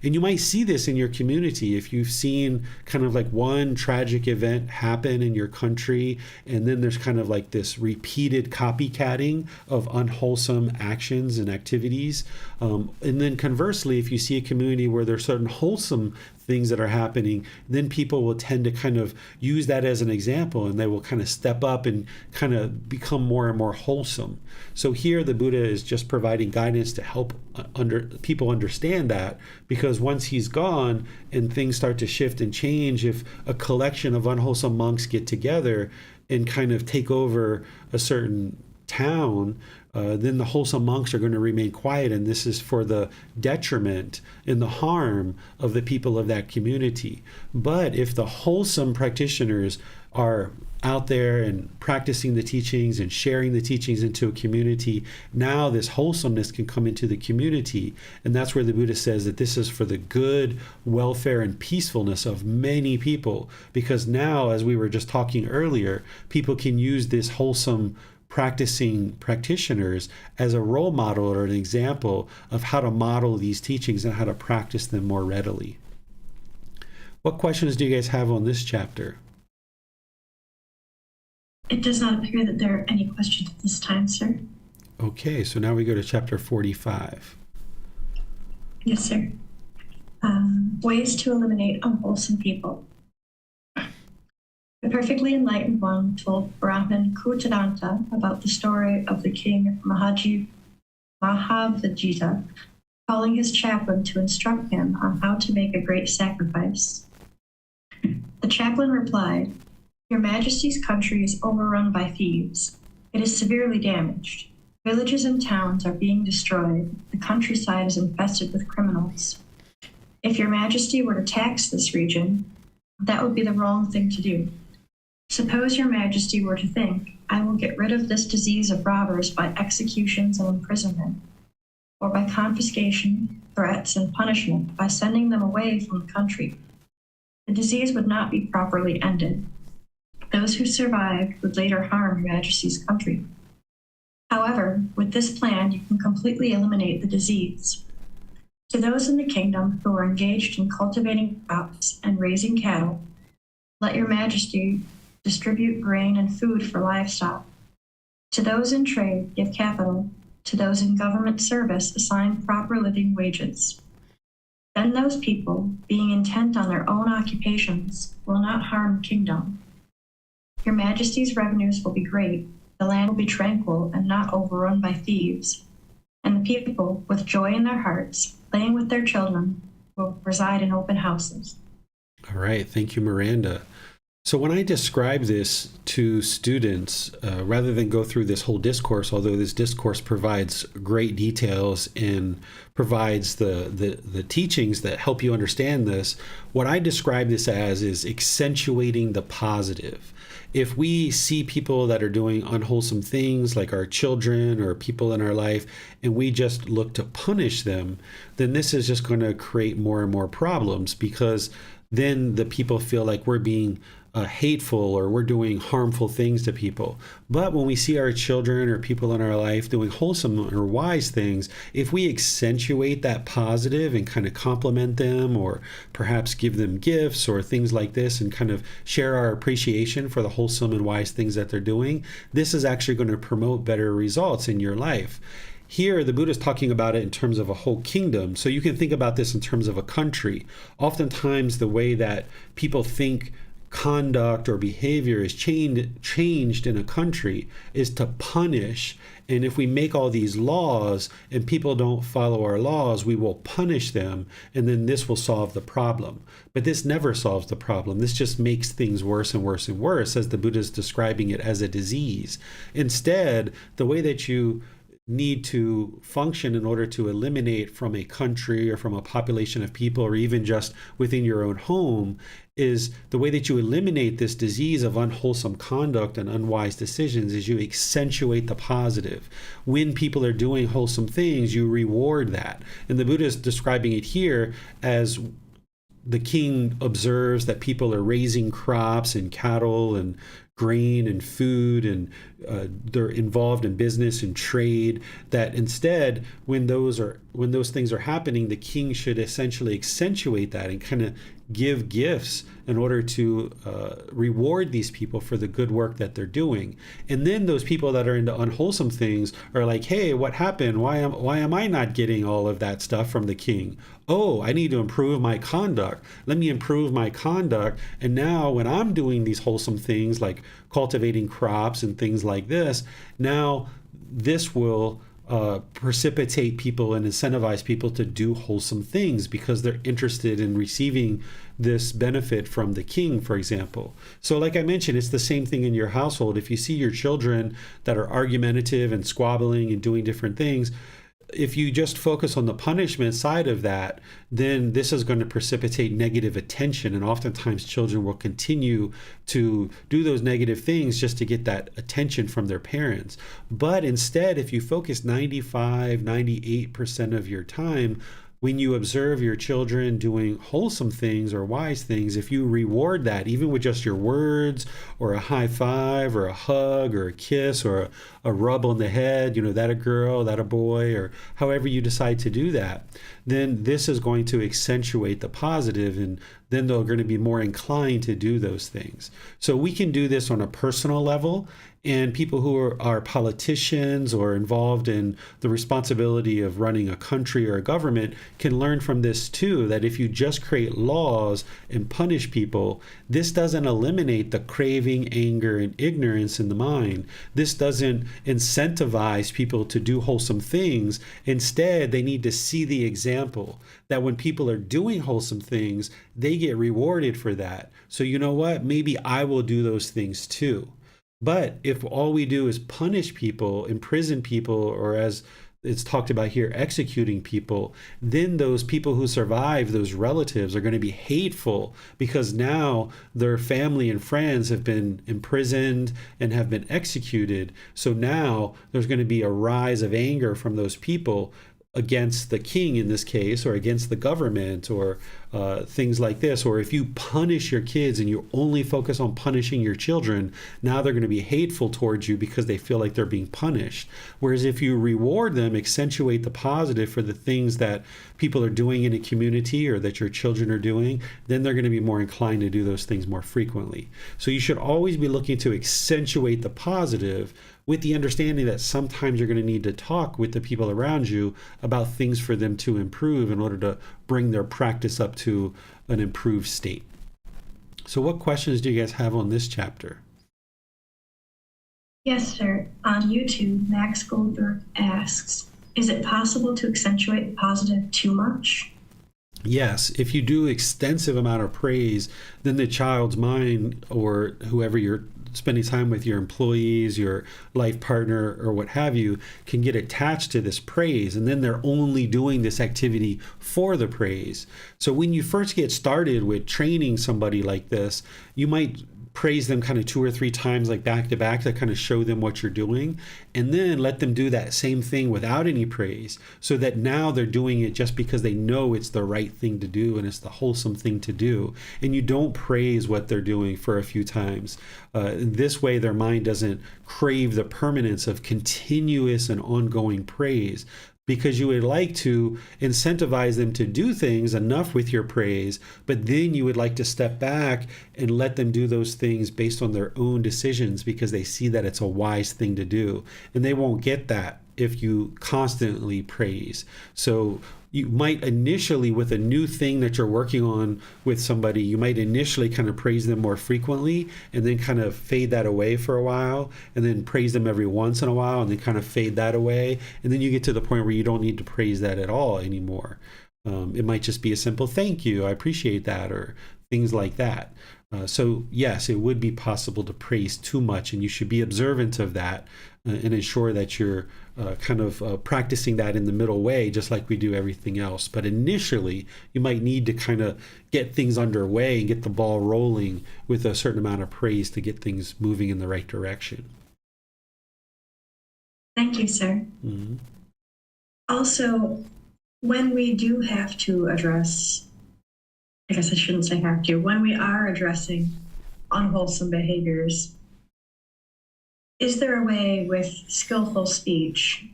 S1: And you might see this in your community if you've seen kind of like one tragic event happen in your country, and then there's kind of like this repeated copycatting of unwholesome actions and activities. And then conversely, if you see a community where there's certain wholesome things that are happening, then people will tend to kind of use that as an example, and they will kind of step up and kind of become more and more wholesome. So here the Buddha is just providing guidance to help people understand that, because once he's gone and things start to shift and change, if a collection of unwholesome monks get together and kind of take over a certain town, then the wholesome monks are going to remain quiet, and this is for the detriment and the harm of the people of that community. But if the wholesome practitioners are out there and practicing the teachings and sharing the teachings into a community, now this wholesomeness can come into the community. And that's where the Buddha says that this is for the good, welfare, and peacefulness of many people. Because now, as we were just talking earlier, people can use this wholesome practicing practitioners as a role model or an example of how to model these teachings and how to practice them more readily. What questions do you guys have on this chapter?
S2: It does not appear that there are any questions at this time, sir.
S1: Okay, so now we go to chapter 45.
S2: Yes, sir. Ways to eliminate unwholesome people. The perfectly enlightened one told Brahmin Kutaranta about the story of the king Mahavajita calling his chaplain to instruct him on how to make a great sacrifice. The chaplain replied, "Your Majesty's country is overrun by thieves. It is severely damaged. Villages and towns are being destroyed. The countryside is infested with criminals. If your Majesty were to tax this region, that would be the wrong thing to do. Suppose your Majesty were to think, I will get rid of this disease of robbers by executions and imprisonment, or by confiscation, threats, and punishment by sending them away from the country. The disease would not be properly ended. Those who survived would later harm your Majesty's country. However, with this plan, you can completely eliminate the disease. To those in the kingdom who are engaged in cultivating crops and raising cattle, let your Majesty distribute grain and food for livestock. To those in trade, give capital. To those in government service, assign proper living wages. Then those people, being intent on their own occupations, will not harm the kingdom. Your Majesty's revenues will be great, the land will be tranquil and not overrun by thieves, and the people, with joy in their hearts, playing with their children, will reside in open houses."
S1: All right, thank you, Miranda. So when I describe this to students, rather than go through this whole discourse, although this discourse provides great details and provides the teachings that help you understand this, what I describe this as is accentuating the positive. If we see people that are doing unwholesome things, like our children or people in our life, and we just look to punish them, then this is just going to create more and more problems, because then the people feel like we're being hateful or we're doing harmful things to people. But when we see our children or people in our life doing wholesome or wise things, if we accentuate that positive and kind of compliment them, or perhaps give them gifts or things like this, and kind of share our appreciation for the wholesome and wise things that they're doing, this is actually going to promote better results in your life. Here, the Buddha is talking about it in terms of a whole kingdom. So you can think about this in terms of a country. Oftentimes, the way that people think conduct or behavior is changed in a country is to punish. And if we make all these laws and people don't follow our laws, we will punish them, and then this will solve the problem. But this never solves the problem. This just makes things worse and worse and worse, as the Buddha is describing it as a disease. Instead, the way that you need to function in order to eliminate from a country or from a population of people, or even just within your own home, is the way that you eliminate this disease of unwholesome conduct and unwise decisions is you accentuate the positive. When people are doing wholesome things, you reward that. And the Buddha is describing it here as the king observes that people are raising crops and cattle and grain and food, and they're involved in business and trade, that instead, when those things are happening, the king should essentially accentuate that and kind of give gifts in order to reward these people for the good work that they're doing. And then those people that are into unwholesome things are like, hey, what happened? Why am I not getting all of that stuff from the king? Oh, I need to improve my conduct. Let me improve my conduct. And now when I'm doing these wholesome things like cultivating crops and things like this, now this will precipitate people and incentivize people to do wholesome things because they're interested in receiving this benefit from the king, for example. So like I mentioned, it's the same thing in your household. If you see your children that are argumentative and squabbling and doing different things, if you just focus on the punishment side of that, then this is going to precipitate negative attention. And oftentimes children will continue to do those negative things just to get that attention from their parents. But instead, if you focus 98% of your time, when you observe your children doing wholesome things or wise things, if you reward that, even with just your words or a high five or a hug or a kiss or a rub on the head, that a girl, that a boy, or however you decide to do that, then this is going to accentuate the positive, and then they're going to be more inclined to do those things. So we can do this on a personal level, and people who are politicians or involved in the responsibility of running a country or a government can learn from this too, that if you just create laws and punish people, this doesn't eliminate the craving, anger, and ignorance in the mind. This doesn't incentivize people to do wholesome things. Instead, they need to see the example that when people are doing wholesome things, they get rewarded for that. So you know what? Maybe I will do those things too. But if all we do is punish people, imprison people, or as it's talked about here, executing people, then those people who survive, those relatives, are going to be hateful because now their family and friends have been imprisoned and have been executed. So now there's going to be a rise of anger from those people against the king in this case, or against the government, or things like this. Or if you punish your kids and you only focus on punishing your children, now they're going to be hateful towards you because they feel like they're being punished. Whereas if you reward them, accentuate the positive for the things that people are doing in a community or that your children are doing, then they're going to be more inclined to do those things more frequently. So you should always be looking to accentuate the positive, with the understanding that sometimes you're going to need to talk with the people around you about things for them to improve in order to bring their practice up to an improved state. So what questions do you guys have on this chapter?
S2: Yes, sir. On YouTube, Max Goldberg asks, is it possible to accentuate the positive too much?
S1: Yes, if you do extensive amount of praise, then the child's mind, or whoever you're spending time with, your employees, your life partner, or what have you, can get attached to this praise, and then they're only doing this activity for the praise. So when you first get started with training somebody like this, you might praise them kind of 2 or 3 times, like back to back, to kind of show them what you're doing, and then let them do that same thing without any praise, so that now they're doing it just because they know it's the right thing to do and it's the wholesome thing to do. And you don't praise what they're doing for a few times. This way, their mind doesn't crave the permanence of continuous and ongoing praise, because you would like to incentivize them to do things enough with your praise, but then you would like to step back and let them do those things based on their own decisions, because they see that it's a wise thing to do. And they won't get that if you constantly praise. So you might initially, with a new thing that you're working on with somebody, you might initially kind of praise them more frequently, and then kind of fade that away for a while, and then praise them every once in a while, and then kind of fade that away. And then you get to the point where you don't need to praise that at all anymore. It might just be a simple thank you, I appreciate that, or things like that. So yes, it would be possible to praise too much, and you should be observant of that and ensure that you're kind of practicing that in the middle way, just like we do everything else. But initially, you might need to kind of get things underway and get the ball rolling with a certain amount of praise to get things moving in the right direction.
S2: Thank you, sir.
S1: Mm-hmm.
S2: Also, when we do have to address, I guess I shouldn't say have to, when we are addressing unwholesome behaviors, is there a way with skillful speech,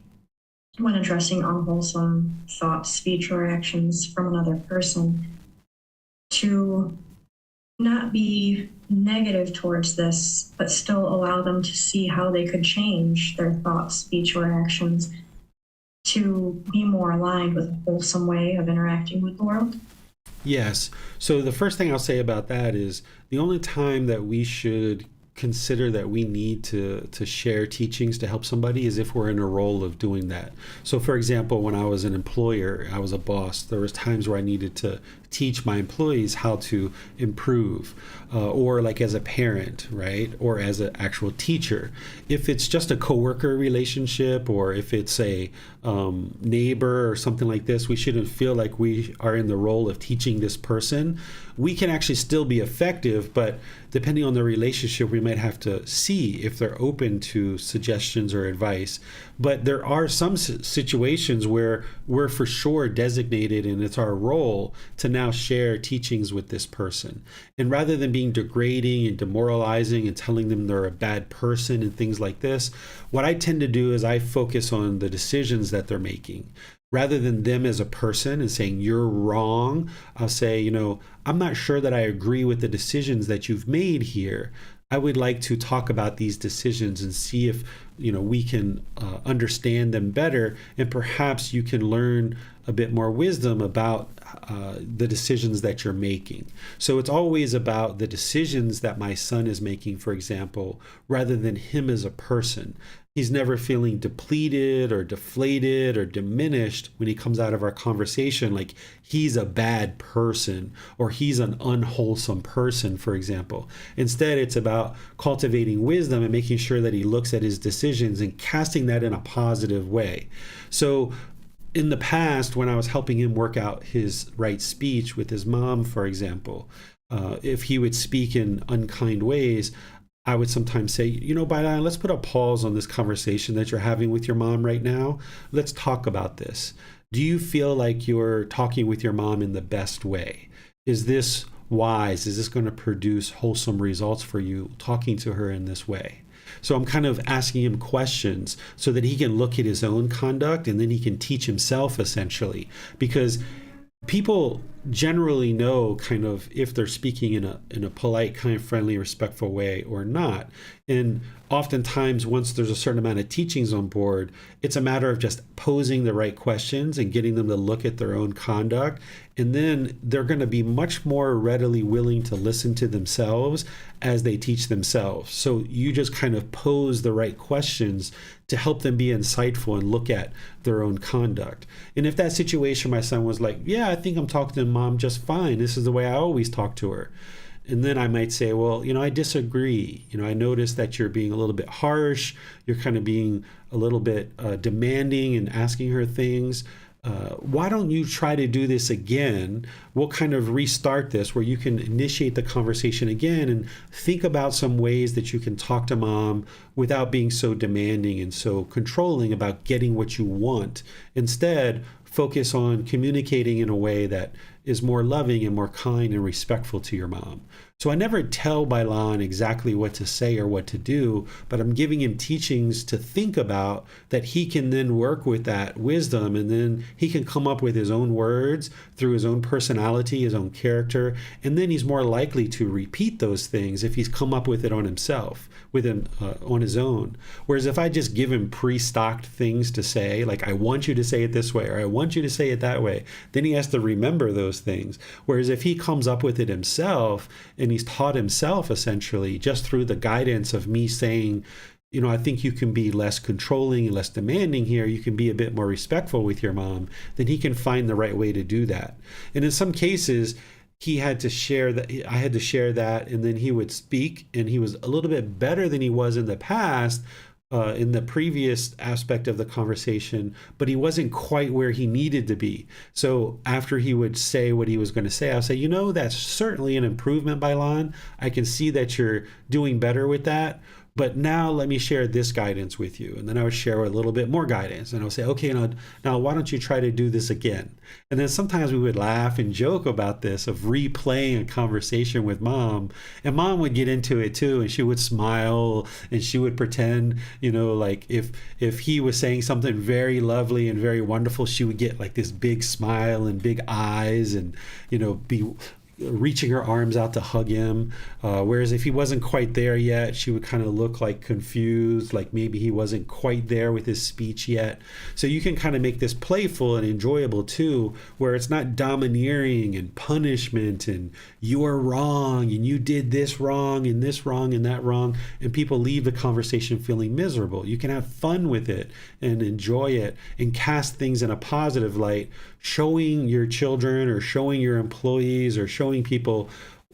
S2: when addressing unwholesome thoughts, speech, or actions from another person, to not be negative towards this, but still allow them to see how they could change their thoughts, speech, or actions to be more aligned with a wholesome way of interacting with the world?
S1: Yes. So the first thing I'll say about that is the only time that we should consider that we need to share teachings to help somebody is if we're in a role of doing that. So for example, when I was an employer, I was a boss, there was times where I needed to teach my employees how to improve, or like as a parent, right? Or as an actual teacher. If it's just a coworker relationship, or if it's a neighbor or something like this, we shouldn't feel like we are in the role of teaching this person. We can actually still be effective, but depending on the relationship, we might have to see if they're open to suggestions or advice. But there are some situations where we're for sure designated, and it's our role to now share teachings with this person. And rather than being degrading and demoralizing and telling them they're a bad person and things like this, what I tend to do is I focus on the decisions that they're making. Rather than them as a person and saying, you're wrong, I'll say, I'm not sure that I agree with the decisions that you've made here. I would like to talk about these decisions and see if, we can understand them better, and perhaps you can learn a bit more wisdom about the decisions that you're making. So it's always about the decisions that my son is making, for example, rather than him as a person. He's never feeling depleted or deflated or diminished when he comes out of our conversation like he's a bad person or he's an unwholesome person, for example. Instead, it's about cultivating wisdom and making sure that he looks at his decisions and casting that in a positive way. So in the past, when I was helping him work out his right speech with his mom, for example, if he would speak in unkind ways, I would sometimes say, Bailan, let's put a pause on this conversation that you're having with your mom right now. Let's talk about this. Do you feel like you're talking with your mom in the best way? Is this wise? Is this going to produce wholesome results for you, talking to her in this way? So I'm kind of asking him questions so that he can look at his own conduct and then he can teach himself, essentially. Because people generally know kind of if they're speaking in a polite, kind of friendly, respectful way or not. And oftentimes, once there's a certain amount of teachings on board, it's a matter of just posing the right questions and getting them to look at their own conduct. And then they're going to be much more readily willing to listen to themselves as they teach themselves. So you just kind of pose the right questions to help them be insightful and look at their own conduct. And if that situation, my son was like, yeah, I think I'm talking to mom just fine. This is the way I always talk to her. And then I might say, well, I disagree. I notice that you're being a little bit harsh. You're kind of being a little bit demanding and asking her things. why don't you try to do this again? We'll kind of restart this where you can initiate the conversation again and think about some ways that you can talk to mom without being so demanding and so controlling about getting what you want. Instead, focus on communicating in a way that is more loving and more kind and respectful to your mom. So I never tell Bailan exactly what to say or what to do, but I'm giving him teachings to think about that he can then work with that wisdom, and then he can come up with his own words through his own personality, his own character, and then he's more likely to repeat those things if he's come up with it on himself, on his own. Whereas if I just give him pre-stocked things to say, like I want you to say it this way or I want you to say it that way, then he has to remember those things. Whereas if he comes up with it himself and he's taught himself essentially just through the guidance of me saying, I think you can be less controlling and less demanding here. You can be a bit more respectful with your mom. Then he can find the right way to do that. And in some cases, he had to share that. I had to share that, and then he would speak, and he was a little bit better than he was in the past, in the previous aspect of the conversation, but he wasn't quite where he needed to be. So after he would say what he was going to say, I'll say, that's certainly an improvement, Bailan. I can see that you're doing better with that. But now let me share this guidance with you. And then I would share a little bit more guidance. And I'll say, okay, now why don't you try to do this again? And then sometimes we would laugh and joke about this, of replaying a conversation with mom. And mom would get into it too. And she would smile and she would pretend, like if he was saying something very lovely and very wonderful, she would get like this big smile and big eyes and, be reaching her arms out to hug him. Whereas if he wasn't quite there yet, she would kind of look like confused, like maybe he wasn't quite there with his speech yet. So you can kind of make this playful and enjoyable too, where it's not domineering and punishment and you are wrong and you did this wrong and that wrong, and people leave the conversation feeling miserable. You can have fun with it and enjoy it and cast things in a positive light, showing your children or showing your employees or showing people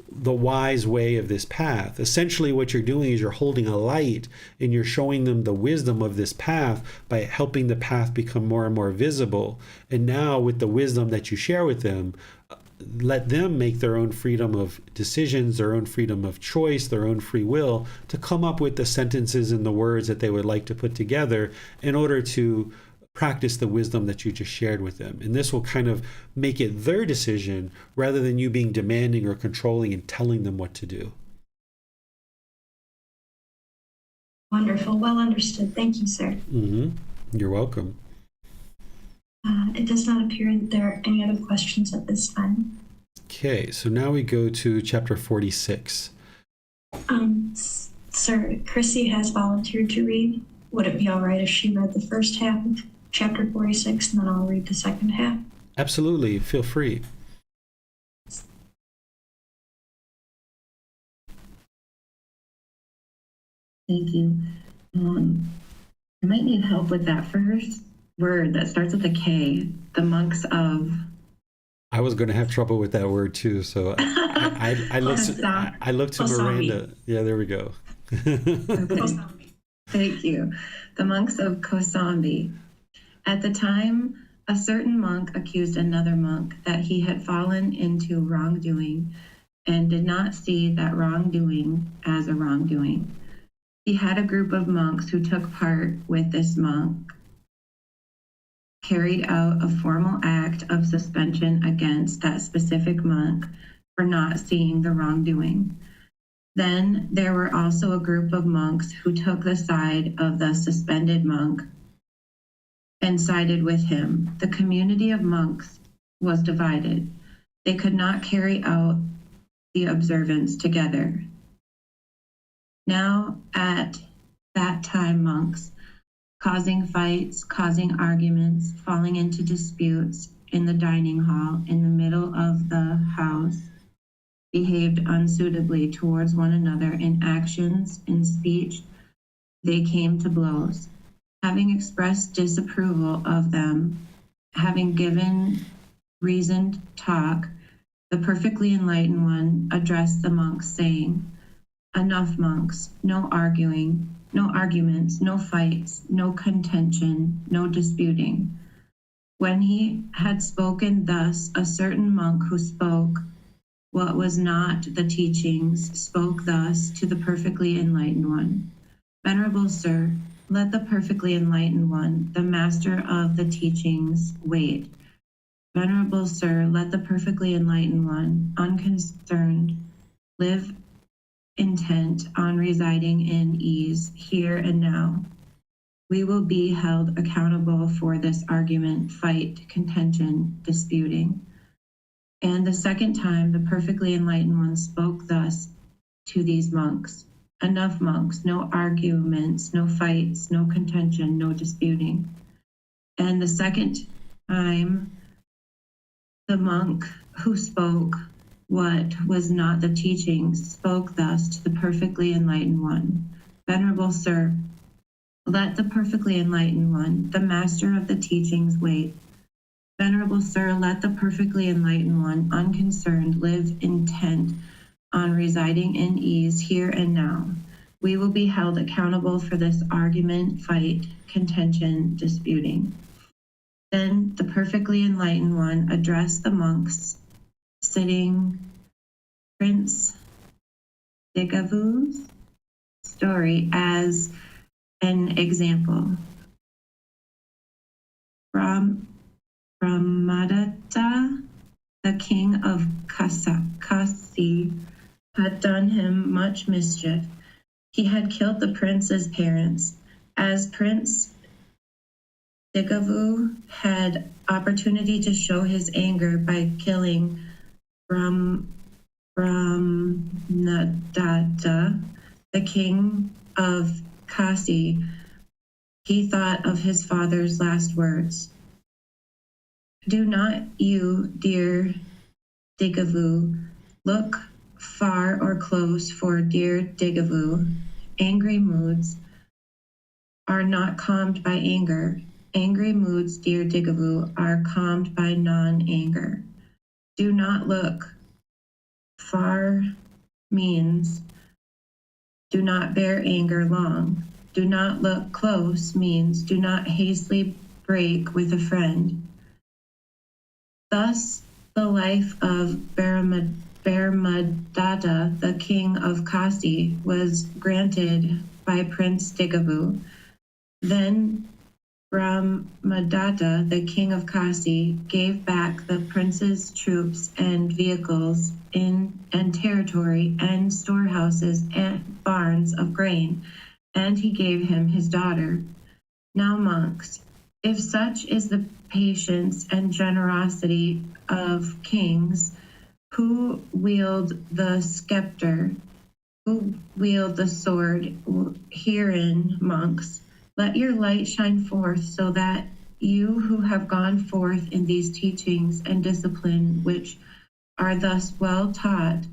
S1: the wise way of this path. Essentially what you're doing is you're holding a light and you're showing them the wisdom of this path by helping the path become more and more visible. And now with the wisdom that you share with them, let them make their own freedom of decisions, their own freedom of choice, their own free will to come up with the sentences and the words that they would like to put together in order to practice the wisdom that you just shared with them. And this will kind of make it their decision rather than you being demanding or controlling and telling them what to do.
S2: Wonderful. Well understood. Thank you, sir.
S1: Mm-hmm. You're welcome.
S2: It does not appear that there are any other questions at this time.
S1: Okay, so now we go to chapter 46.
S2: Sir, Chrissy has volunteered to read. Would it be all right if she read the first half of chapter 46 and then I'll read the second half?
S1: Absolutely. Feel free.
S3: Thank you. I might need help with that first word that starts with a K, the monks of...
S1: I was going to have trouble with that word too, so I looked to Miranda. Yeah, there we go.
S3: Okay. Thank you. The monks of Kosambi. At the time, a certain monk accused another monk that he had fallen into wrongdoing and did not see that wrongdoing as a wrongdoing. He had a group of monks who took part with this monk, carried out a formal act of suspension against that specific monk for not seeing the wrongdoing. Then there were also a group of monks who took the side of the suspended monk and sided with him. The community of monks was divided. They could not carry out the observance together. Now at that time, monks, causing fights, causing arguments, falling into disputes in the dining hall in the middle of the house, behaved unsuitably towards one another in actions, in speech. They came to blows. Having expressed disapproval of them, having given reasoned talk, the perfectly enlightened one addressed the monks, saying, "Enough, monks, no arguing, no arguments, no fights, no contention, no disputing. When he had spoken thus, a certain monk who spoke what was not the teachings spoke thus to the perfectly enlightened one. Venerable Sir, let the perfectly enlightened one, the master of the teachings, wait. Venerable Sir, let the perfectly enlightened one, unconcerned, live intent on residing in ease here and now. We will be held accountable for this argument, fight, contention, disputing. And the second time, the perfectly enlightened one spoke thus to these monks. Enough, monks, no arguments, no fights, no contention, no disputing. And the second time, the monk who spoke what was not the teachings spoke thus to the perfectly enlightened one. Venerable Sir, let the perfectly enlightened one, the master of the teachings, wait. Venerable Sir, let the perfectly enlightened one, unconcerned, live intent on residing in ease here and now. We will be held accountable for this argument, fight, contention, disputing. Then the perfectly enlightened one addressed the monks sitting Prince Digavu's story as an example. Brahmadatta, the king of Kasi, had done him much mischief. He had killed the prince's parents. As Prince Digavu had opportunity to show his anger by killing Brahmadatta, the king of Kasi, he thought of his father's last words. Do not you, dear Digavu, look far or close, for dear Digavu, angry moods are not calmed by anger. Angry moods, dear Digavu, are calmed by non-anger. Do not look far means do not bear anger long. Do not look close means do not hastily break with a friend. Thus, the life of Brahmadatta, the king of Kasi, was granted by Prince Digavu. Then Brahmadatta, the king of Kasi, gave back the prince's troops and vehicles and territory and storehouses and barns of grain, and he gave him his daughter. Now, monks, if such is the patience and generosity of kings who wield the scepter, who wield the sword, herein, monks, let your light shine forth so that you who have gone forth in these teachings and discipline which are thus well taught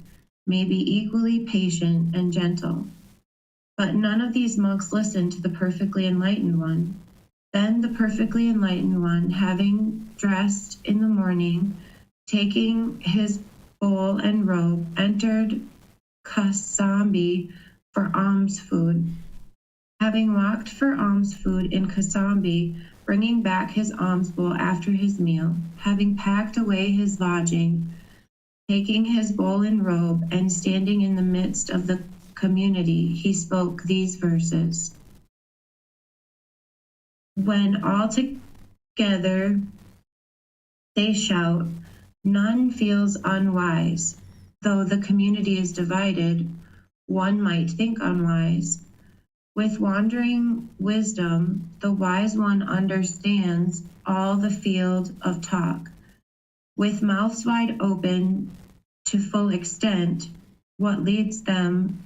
S3: may be equally patient and gentle. But none of these monks listened to the perfectly enlightened one. Then the perfectly enlightened one, having dressed in the morning, taking his bowl and robe, entered Kasambi for alms food. Having walked for alms food in Kasambi, bringing back his alms bowl after his meal, having packed away his lodging, taking his bowl and robe, and standing in the midst of the community, he spoke these verses. When all together they shout, none feels unwise. Though the community is divided, one might think unwise. With wandering wisdom, the wise one understands all the field of talk. With mouths wide open to full extent, what leads them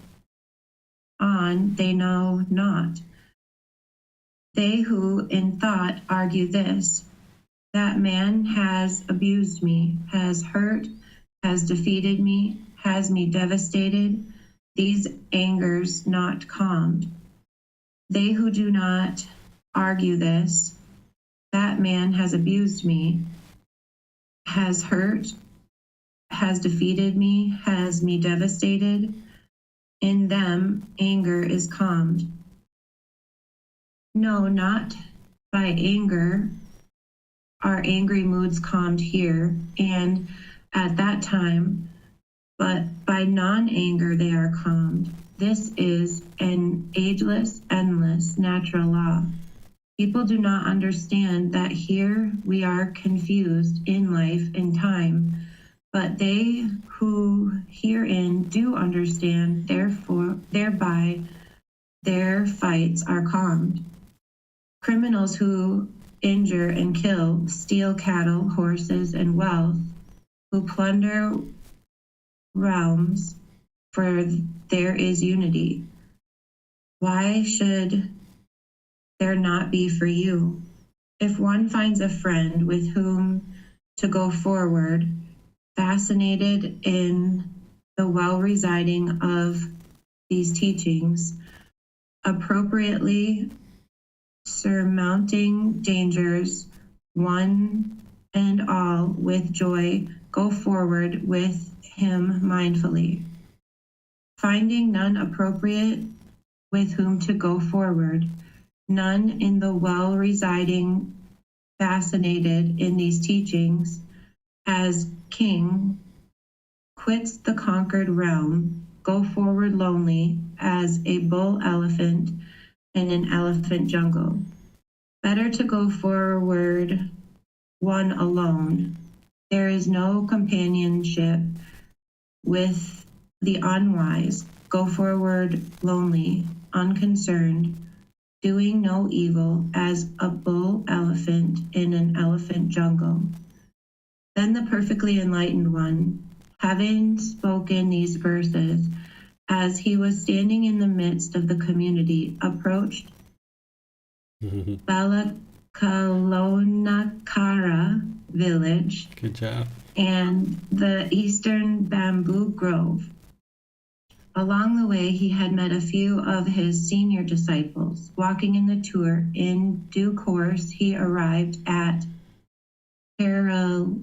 S3: on they know not. They who in thought argue this, that man has abused me, has hurt, has defeated me, has me devastated, these angers not calmed. They who do not argue this, that man has abused me, has hurt, has defeated me, has me devastated, in them anger is calmed. No, not by anger our angry moods calmed here and at that time, but by non-anger they are calmed. This is an ageless, endless, natural law. People do not understand that here we are confused in life and time, but they who herein do understand, therefore, thereby their fights are calmed. Criminals who injure and kill, steal cattle, horses, and wealth, who plunder realms, for there is unity. Why should there not be for you? If one finds a friend with whom to go forward, fascinated in the well-residing of these teachings, appropriately surmounting dangers, one and all with joy, go forward with him mindfully. Finding none appropriate with whom to go forward, none in the well-residing, fascinated in these teachings, as king quits the conquered realm, go forward lonely as a bull elephant in an elephant jungle. Better to go forward one alone. There is no companionship with the unwise. Go forward lonely, unconcerned, doing no evil as a bull elephant in an elephant jungle. Then the perfectly enlightened one, having spoken these verses, as he was standing in the midst of the community, approached Balakalonakara village.
S1: Good job.
S3: And the eastern bamboo grove. Along the way, he had met a few of his senior disciples. Walking in the tour, in due course, he arrived at Paralia.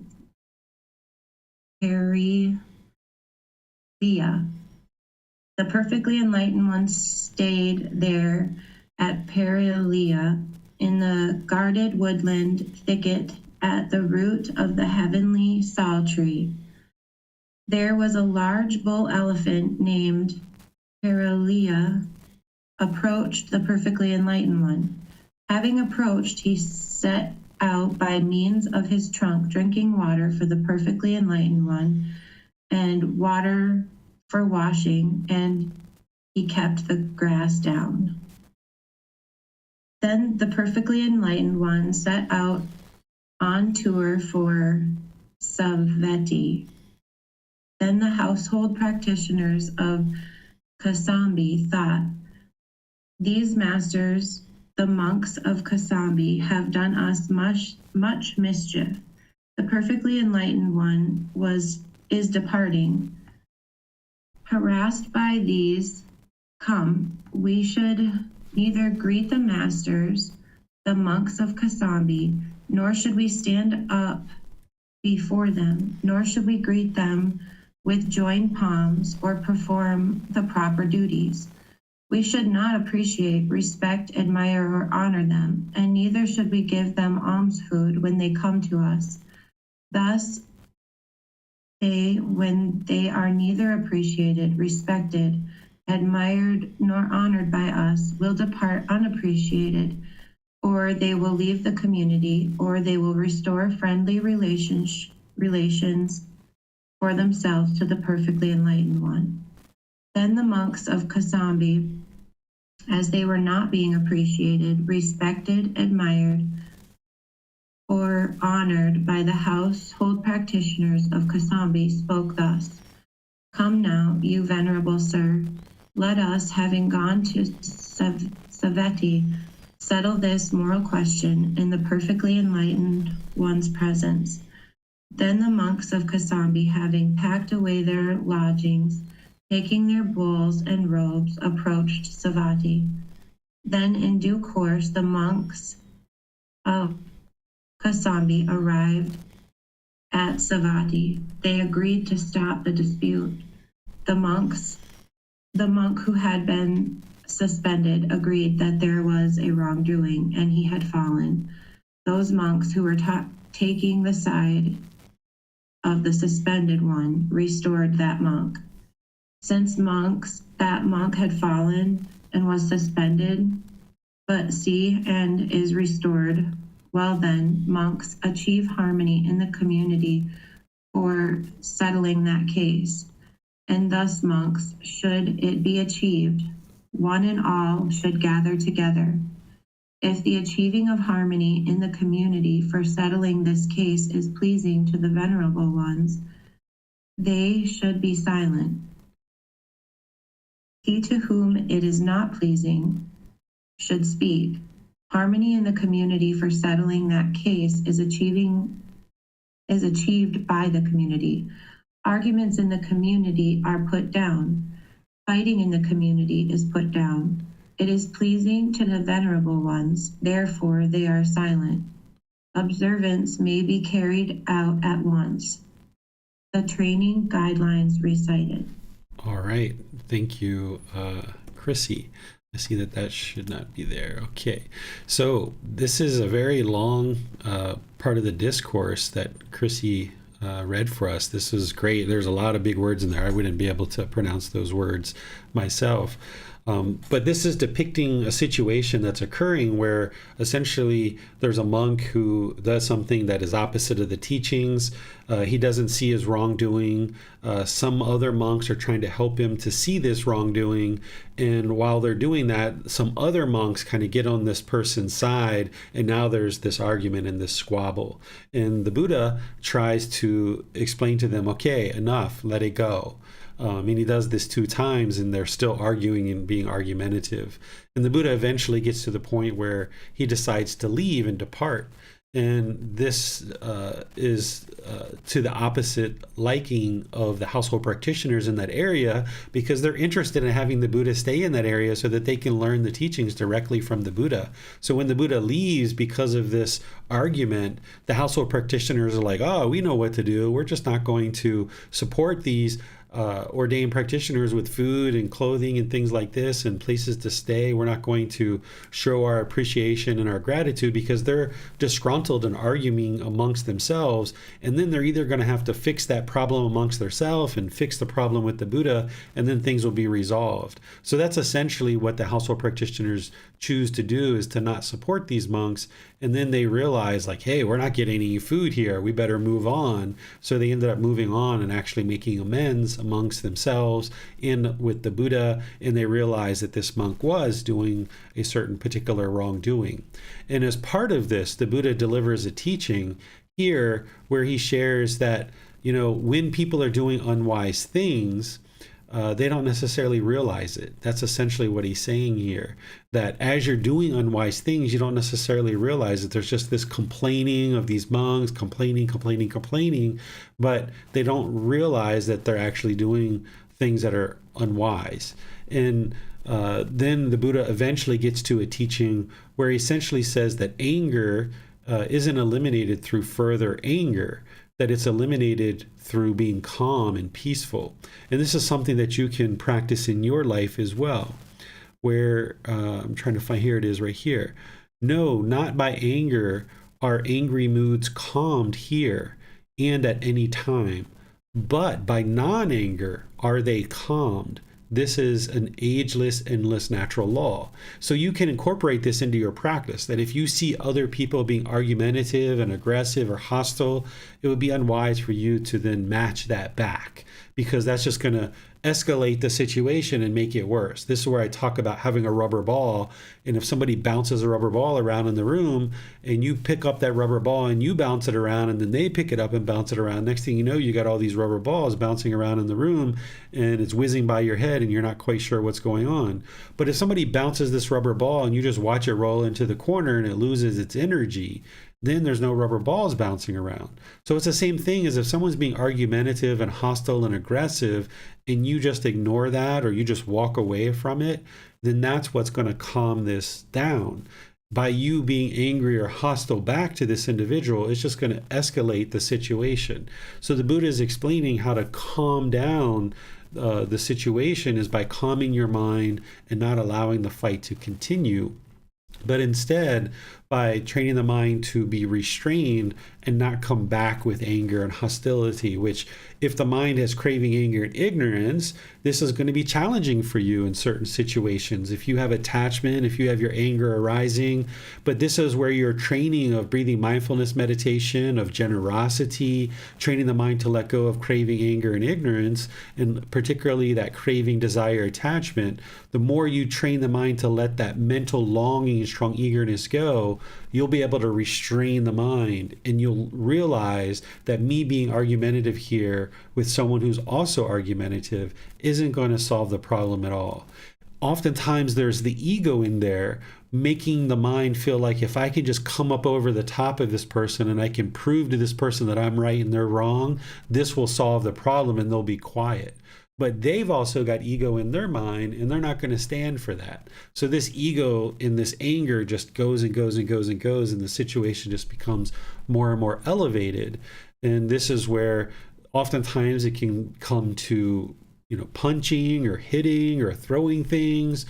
S3: The perfectly enlightened one stayed there at Paralia in the guarded woodland thicket at the root of the heavenly sal tree. There was a large bull elephant named Paralia approached the perfectly enlightened one. Having approached, he set out by means of his trunk, drinking water for the perfectly enlightened one and water for washing, and he kept the grass down. Then the perfectly enlightened one set out on tour for Savatthi. Then the household practitioners of Kasambi thought, these masters, the monks of Kasambi, have done us much mischief. The perfectly enlightened one is departing. Harassed by these, come, we should neither greet the masters, the monks of Kasambi, nor should we stand up before them, nor should we greet them with joined palms or perform the proper duties. We should not appreciate, respect, admire, or honor them, and neither should we give them alms food when they come to us. Thus, they, when they are neither appreciated, respected, admired, nor honored by us, will depart unappreciated, or they will leave the community, or they will restore friendly relations for themselves to the perfectly enlightened one. Then the monks of Kasambi, as they were not being appreciated, respected, admired, or honored by the household practitioners of Kasambi, spoke thus: Come now, you venerable sir, let us, having gone to Savatthi, settle this moral question in the perfectly enlightened one's presence. Then the monks of Kasambi, having packed away their lodgings, taking their bowls and robes, approached Savatthi. Then in due course the monks of Kasambi arrived at Savatthi. They agreed to stop the dispute. The monk who had been suspended agreed that there was a wrongdoing and he had fallen. Those monks who were taking the side of the suspended one, restored that monk. Since that monk had fallen and was suspended, but and is restored, well then, monks achieve harmony in the community for settling that case. And thus, monks, should it be achieved, one and all should gather together. If the achieving of harmony in the community for settling this case is pleasing to the venerable ones, they should be silent. He to whom it is not pleasing should speak. Harmony in the community for settling that case is achieved by the community. Arguments in the community are put down. Fighting in the community is put down. It is pleasing to the venerable ones, therefore they are silent. Observance may be carried out at once. The training guidelines recited.
S1: All right. Thank you, Chrissy. I see that should not be there. Okay. So this is a very long part of the discourse that Chrissy read for us. This is great. There's a lot of big words in there. I wouldn't be able to pronounce those words myself. But this is depicting a situation that's occurring where essentially there's a monk who does something that is opposite of the teachings. He doesn't see his wrongdoing. Some other monks are trying to help him to see this wrongdoing. And while they're doing that, some other monks kind of get on this person's side. And now there's this argument and this squabble. And the Buddha tries to explain to them, okay, enough, let it go. And he does this 2 times and they're still arguing and being argumentative. And the Buddha eventually gets to the point where he decides to leave and depart. And this is to the opposite liking of the household practitioners in that area, because they're interested in having the Buddha stay in that area so that they can learn the teachings directly from the Buddha. So when the Buddha leaves because of this argument, the household practitioners are like, oh, we know what to do. We're just not going to support these ordained practitioners with food and clothing and things like this and places to stay. We're not going to show our appreciation and our gratitude because they're disgruntled and arguing amongst themselves. And then they're either going to have to fix that problem amongst themselves and fix the problem with the Buddha, and then things will be resolved. So that's essentially what the household practitioners choose to do, is to not support these monks. And then they realize, like, hey, we're not getting any food here. We better move on. So they ended up moving on and actually making amends amongst themselves and with the Buddha. And they realized that this monk was doing a certain particular wrongdoing. And as part of this, the Buddha delivers a teaching here where he shares that, when people are doing unwise things, they don't necessarily realize it. That's essentially what he's saying here, that as you're doing unwise things, you don't necessarily realize that there's just this complaining of these monks, complaining, but they don't realize that they're actually doing things that are unwise. And then the Buddha eventually gets to a teaching where he essentially says that anger isn't eliminated through further anger, that it's eliminated through being calm and peaceful. And this is something that you can practice in your life as well, where I'm trying to find, here it is right here. No, not by anger are angry moods calmed here and at any time, but by non-anger are they calmed. This is an ageless, endless natural law. So you can incorporate this into your practice, that if you see other people being argumentative and aggressive or hostile, it would be unwise for you to then match that back, because that's just going to escalate the situation and make it worse. This is where I talk about having a rubber ball. And if somebody bounces a rubber ball around in the room and you pick up that rubber ball and you bounce it around and then they pick it up and bounce it around, next thing you know, you got all these rubber balls bouncing around in the room and it's whizzing by your head and you're not quite sure what's going on. But if somebody bounces this rubber ball and you just watch it roll into the corner and it loses its energy, then there's no rubber balls bouncing around. So it's the same thing as if someone's being argumentative and hostile and aggressive and you just ignore that or you just walk away from it, then that's what's going to calm this down. By you being angry or hostile back to this individual, it's just going to escalate the situation. So the Buddha is explaining how to calm down the situation is by calming your mind and not allowing the fight to continue, but instead by training the mind to be restrained and not come back with anger and hostility, which if the mind has craving, anger, and ignorance, this is going to be challenging for you in certain situations. If you have attachment, if you have your anger arising, but this is where your training of breathing mindfulness meditation, of generosity, training the mind to let go of craving, anger, and ignorance, and particularly that craving, desire, attachment, the more you train the mind to let that mental longing and strong eagerness go, you'll be able to restrain the mind, and you'll realize that me being argumentative here with someone who's also argumentative isn't going to solve the problem at all. Oftentimes there's the ego in there making the mind feel like if I can just come up over the top of this person and I can prove to this person that I'm right and they're wrong, this will solve the problem and they'll be quiet. But they've also got ego in their mind, and they're not going to stand for that. So this ego in this anger just goes and goes and goes and goes, and the situation just becomes more and more elevated. And this is where oftentimes it can come to, punching or hitting or throwing things.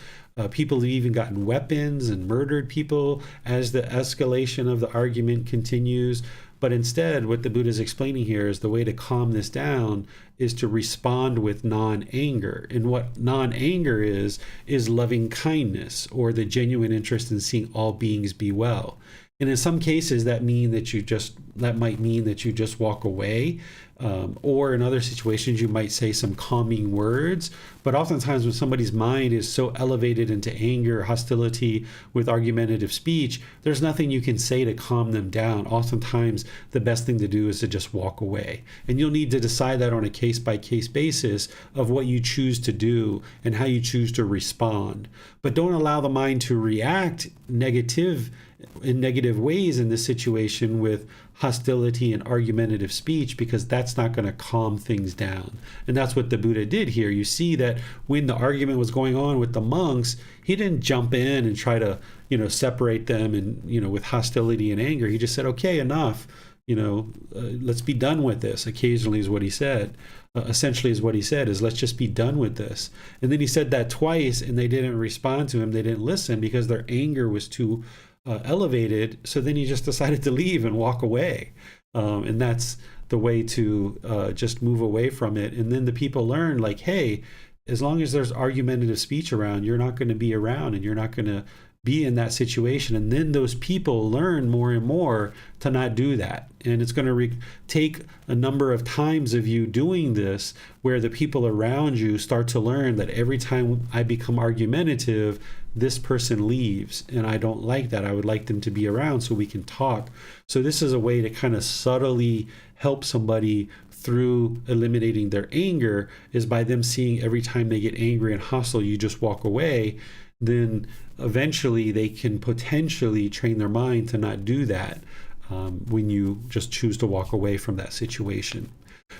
S1: People have even gotten weapons and murdered people as the escalation of the argument continues. But instead, what the Buddha is explaining here is the way to calm this down is to respond with non-anger. And what non-anger is loving kindness, or the genuine interest in seeing all beings be well. And in some cases, that might mean that you just walk away. Or in other situations, you might say some calming words. But oftentimes when somebody's mind is so elevated into anger, hostility with argumentative speech, there's nothing you can say to calm them down. Oftentimes, the best thing to do is to just walk away. And you'll need to decide that on a case-by-case basis of what you choose to do and how you choose to respond. But don't allow the mind to react in negative ways in this situation with hostility and argumentative speech, because that's not going to calm things down. And that's what the Buddha did here. You see that when the argument was going on with the monks, he didn't jump in and try to, separate them and, with hostility and anger. He just said, okay, enough, let's be done with this. Occasionally is what he said. Essentially is what he said is, let's just be done with this. And then he said that twice, and they didn't respond to him. They didn't listen because their anger was too elevated. So then he just decided to leave and walk away. And that's the way to just move away from it. And then the people learn, like, hey, as long as there's argumentative speech around, you're not going to be around and you're not going to be in that situation. And then those people learn more and more to not do that. And it's going to take a number of times of you doing this, where the people around you start to learn that every time I become argumentative, this person leaves, and I don't like that. I would like them to be around so we can talk. So this is a way to kind of subtly help somebody through eliminating their anger, is by them seeing every time they get angry and hostile, you just walk away. Then eventually they can potentially train their mind to not do that when you just choose to walk away from that situation.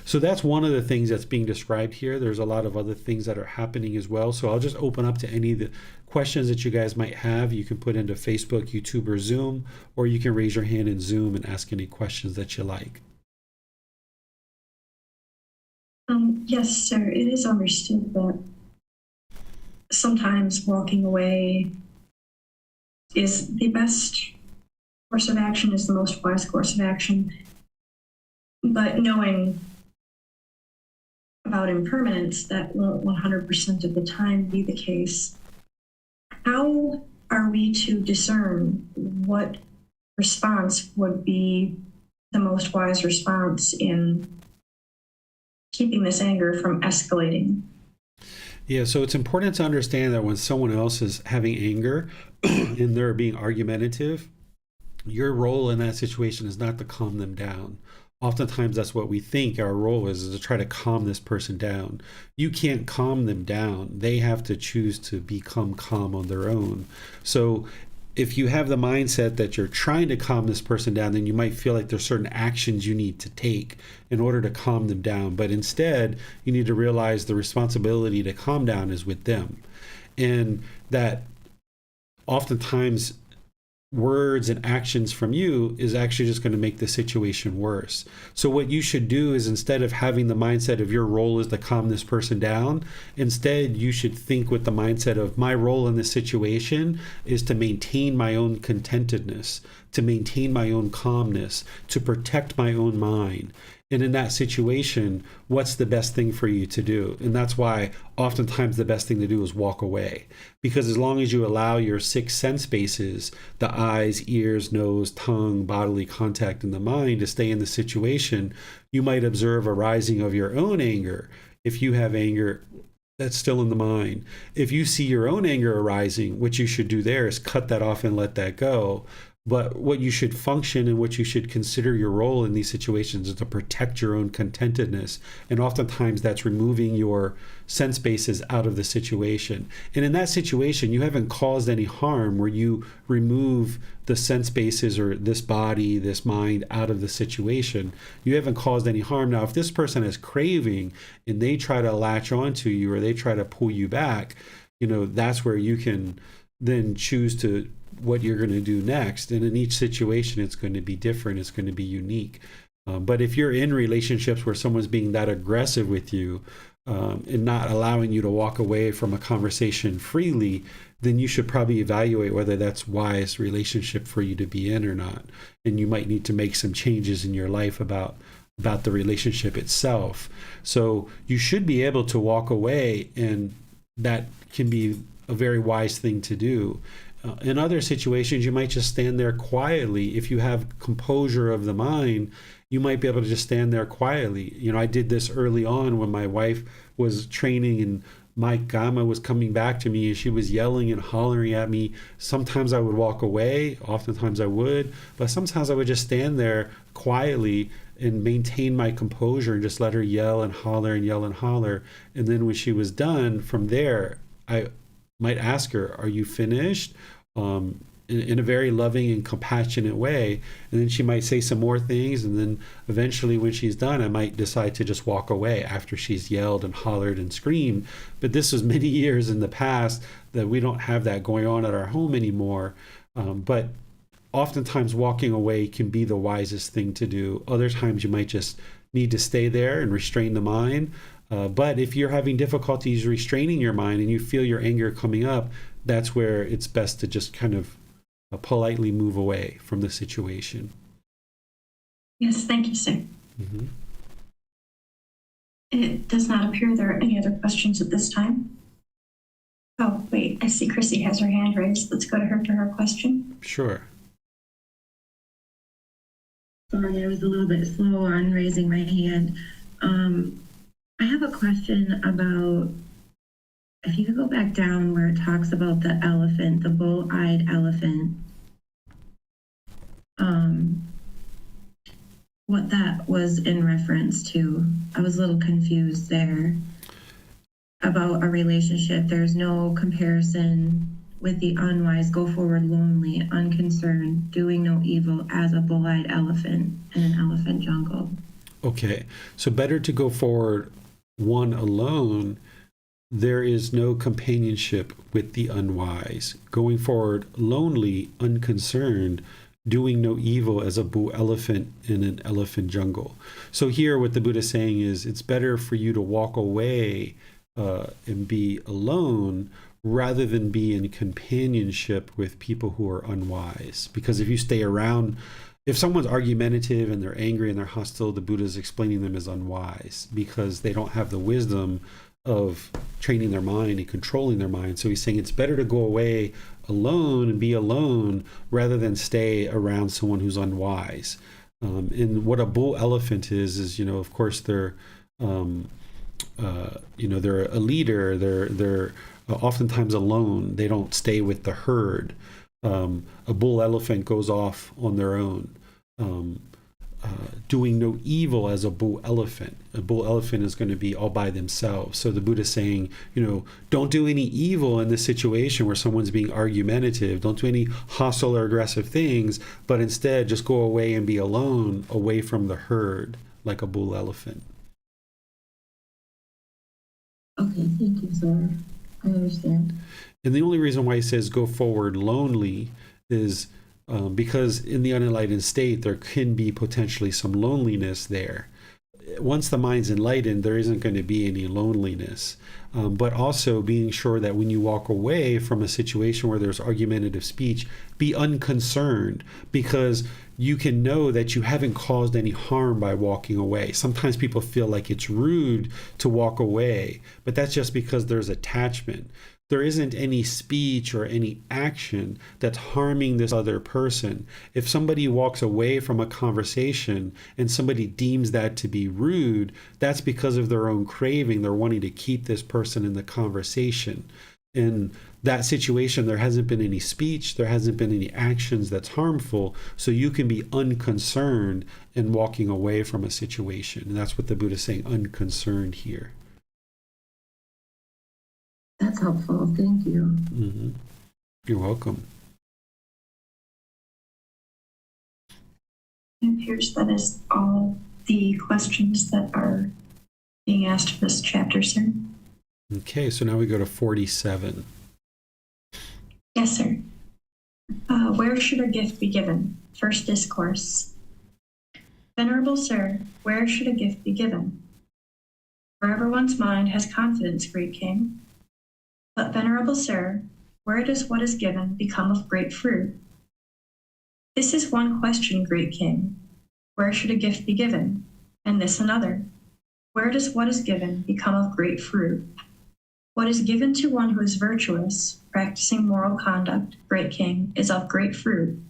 S1: So that's one of the things that's being described here. There's a lot of other things that are happening as well. So I'll just open up to any of the questions that you guys might have. You can put into Facebook, YouTube, or Zoom, or you can raise your hand in Zoom and ask any questions that you like.
S2: Yes, sir. It is understood that sometimes walking away is the best course of action, is the most wise course of action. But knowing about impermanence, that won't 100% of the time be the case. How are we to discern what response would be the most wise response in keeping this anger from escalating?
S1: Yeah, so it's important to understand that when someone else is having anger and they're being argumentative, your role in that situation is not to calm them down. Oftentimes that's what we think our role is to try to calm this person down. You can't calm them down. They have to choose to become calm on their own. So if you have the mindset that you're trying to calm this person down, then you might feel like there's certain actions you need to take in order to calm them down. But instead, you need to realize the responsibility to calm down is with them. And that oftentimes words and actions from you is actually just going to make the situation worse. So what you should do is, instead of having the mindset of your role is to calm this person down, instead you should think with the mindset of my role in this situation is to maintain my own contentedness, to maintain my own calmness, to protect my own mind. And in that situation, what's the best thing for you to do? And that's why oftentimes the best thing to do is walk away. Because as long as you allow your 6 sense bases, the eyes, ears, nose, tongue, bodily contact, and the mind to stay in the situation, you might observe a rising of your own anger. If you have anger, that's still in the mind. If you see your own anger arising, what you should do there is cut that off and let that go. But what you should function and what you should consider your role in these situations is to protect your own contentedness. And oftentimes that's removing your sense bases out of the situation. And in that situation, you haven't caused any harm where you remove the sense bases or this body, this mind out of the situation. You haven't caused any harm. Now, if this person is craving and they try to latch onto you or they try to pull you back, that's where you can then choose to what you're going to do next. And in each situation, it's going to be different. It's going to be unique. But if you're in relationships where someone's being that aggressive with you and not allowing you to walk away from a conversation freely, then you should probably evaluate whether that's wise relationship for you to be in or not. And you might need to make some changes in your life about the relationship itself. So you should be able to walk away, and that can be a very wise thing to do. In other situations, you might just stand there quietly. If you have composure of the mind, you might be able to just stand there quietly. I did this early on when my wife was training and my Gama was coming back to me and she was yelling and hollering at me. Sometimes I would walk away, oftentimes I would, but sometimes I would just stand there quietly and maintain my composure and just let her yell and holler and yell and holler. And then when she was done, from there, I might ask her, are you finished? In a very loving and compassionate way. And then she might say some more things. And then eventually when she's done, I might decide to just walk away after she's yelled and hollered and screamed. But this was many years in the past that we don't have that going on at our home anymore. But oftentimes walking away can be the wisest thing to do. Other times you might just need to stay there and restrain the mind. But if you're having difficulties restraining your mind and you feel your anger coming up, that's where it's best to just kind of politely move away from the situation.
S2: Yes, thank you, Sir.
S1: Mm-hmm.
S2: It does not appear there are any other questions at this time. Oh, wait, I see Chrissy has her hand raised. Let's go to her for her question.
S1: Sure.
S3: Sorry, I was a little bit slow on raising my hand. I have a question about, if you could go back down where it talks about the elephant, the bull-eyed elephant, what that was in reference to. I was a little confused there about a relationship. There's no comparison with the unwise, go forward lonely, unconcerned, doing no evil as a bull-eyed elephant in an elephant jungle.
S1: Okay, so better to go forward one alone. There is no companionship with the unwise. Going forward lonely, unconcerned, doing no evil as a bull elephant in an elephant jungle. So here what the Buddha is saying is it's better for you to walk away and be alone rather than be in companionship with people who are unwise. Because if you stay around, if someone's argumentative and they're angry and they're hostile, the Buddha is explaining them as unwise because they don't have the wisdom of training their mind and controlling their mind. So he's saying it's better to go away alone and be alone rather than stay around someone who's unwise. And what a bull elephant is, of course, they're a leader. They're oftentimes alone. They don't stay with the herd. A bull elephant goes off on their own, doing no evil as a bull elephant. A bull elephant is going to be all by themselves. So the Buddha is saying, don't do any evil in this situation where someone's being argumentative. Don't do any hostile or aggressive things, but instead just go away and be alone, away from the herd, like a bull elephant.
S3: Okay, thank you, sir. I understand.
S1: And the only reason why he says go forward lonely is because in the unenlightened state, there can be potentially some loneliness there. Once the mind's enlightened, there isn't going to be any loneliness. But also being sure that when you walk away from a situation where there's argumentative speech, be unconcerned, because you can know that you haven't caused any harm by walking away. Sometimes people feel like it's rude to walk away, but that's just because there's attachment. There isn't any speech or any action that's harming this other person. If somebody walks away from a conversation and somebody deems that to be rude, that's because of their own craving. They're wanting to keep this person in the conversation. In that situation, there hasn't been any speech, there hasn't been any actions that's harmful, so you can be unconcerned in walking away from a situation. And that's what the Buddha is saying, unconcerned here.
S3: That's helpful. Thank you.
S1: Mm-hmm. You're welcome.
S2: It appears that is all the questions that are being asked for this chapter, sir.
S1: Okay, so now we go to 47.
S2: Yes, sir. Where should a gift be given? First discourse. Venerable sir, where should a gift be given? Wherever one's mind has confidence, great king. But, venerable sir, where does what is given become of great fruit? This is one question, great king. Where should a gift be given? And this another. Where does what is given become of great fruit? What is given to one who is virtuous, practicing moral conduct, great king, is of great fruit.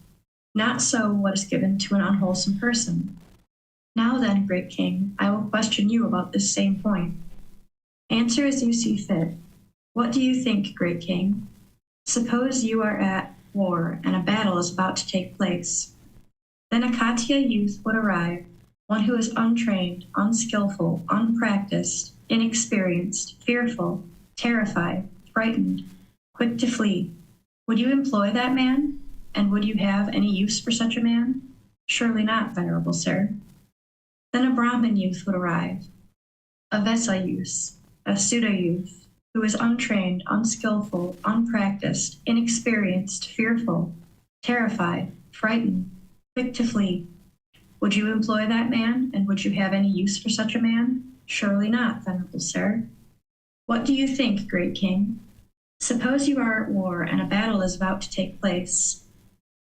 S2: Not so what is given to an unwholesome person. Now then, great king, I will question you about this same point. Answer as you see fit. What do you think, great king? Suppose you are at war and a battle is about to take place. Then a Katya youth would arrive, one who is untrained, unskillful, unpracticed, inexperienced, fearful, terrified, frightened, quick to flee. Would you employ that man? And would you have any use for such a man? Surely not, venerable sir. Then a Brahmin youth would arrive, a Vesa youth, a Sudha youth, who is untrained, unskillful, unpracticed, inexperienced, fearful, terrified, frightened, quick to flee. Would you employ that man, and would you have any use for such a man? Surely not, venerable sir. What do you think, great king? Suppose you are at war and a battle is about to take place.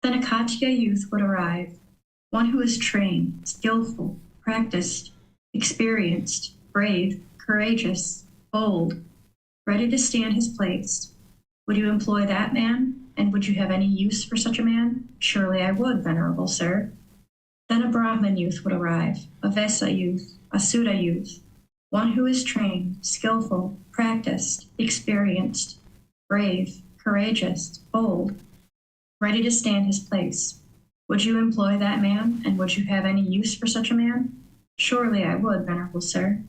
S2: Then a Katya youth would arrive, one who is trained, skillful, practiced, experienced, brave, courageous, bold, ready to stand his place. Would you employ that man, and would you have any use for such a man? Surely I would, venerable sir. Then a Brahmin youth would arrive, a Vesa youth, a Sudha youth, one who is trained, skillful, practiced, experienced, brave, courageous, bold, ready to stand his place. Would you employ that man, and would you have any use for such a man? Surely I would, venerable sir.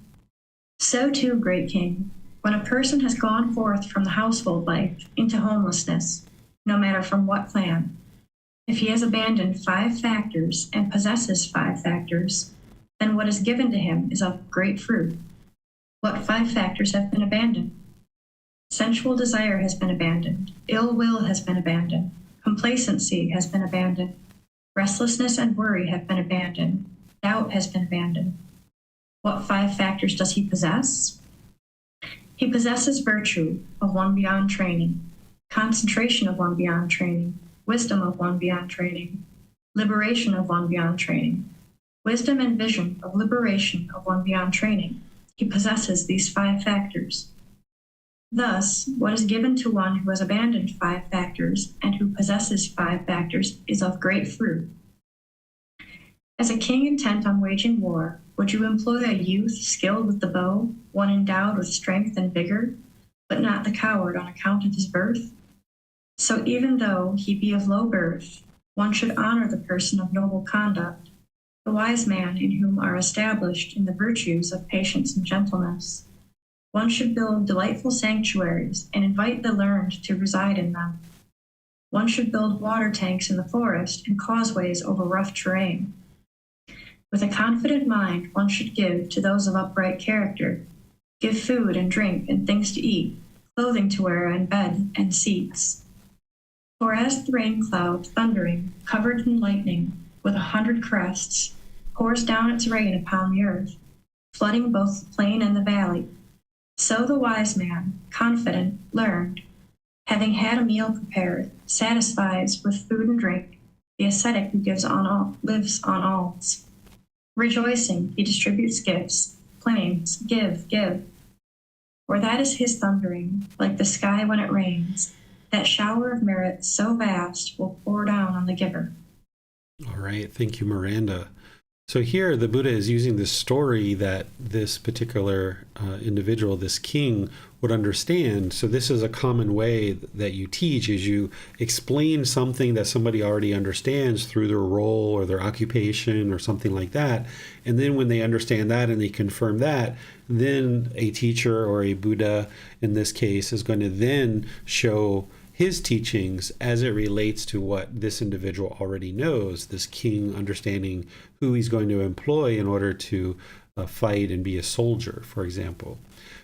S2: So too, great king, when a person has gone forth from the household life into homelessness, no matter from what clan, if he has abandoned 5 factors and possesses 5 factors, then what is given to him is of great fruit. What 5 factors have been abandoned? Sensual desire has been abandoned, ill will has been abandoned, complacency has been abandoned, restlessness and worry have been abandoned, doubt has been abandoned. What 5 factors does he possess? He possesses virtue of one beyond training, concentration of one beyond training, wisdom of one beyond training, liberation of one beyond training, wisdom and vision of liberation of one beyond training. He possesses these 5 factors. Thus, what is given to one who has abandoned 5 factors and who possesses 5 factors is of great fruit. As a king intent on waging war, would you employ a youth skilled with the bow, one endowed with strength and vigor, but not the coward on account of his birth? So even though he be of low birth, one should honor the person of noble conduct, the wise man in whom are established in the virtues of patience and gentleness. One should build delightful sanctuaries and invite the learned to reside in them. One should build water tanks in the forest and causeways over rough terrain. With a confident mind, one should give to those of upright character, give food and drink and things to eat, clothing to wear and bed and seats. For as the rain cloud, thundering, covered in lightning, with 100 crests, pours down its rain upon the earth, flooding both the plain and the valley, so the wise man, confident, learned, having had a meal prepared, satisfies with food and drink the ascetic who lives on alms. Rejoicing, he distributes gifts, claims, give, give. For that is his thundering, like the sky when it rains. That shower of merit so vast will pour down on the giver.
S1: All right. Thank you, Miranda. So here the Buddha is using this story that this particular individual, this king, would understand. So this is a common way that you teach, is you explain something that somebody already understands through their role or their occupation or something like that. And then when they understand that and they confirm that, then a teacher or a Buddha in this case is going to then show his teachings as it relates to what this individual already knows, this king understanding who he's going to employ in order to fight and be a soldier, for example.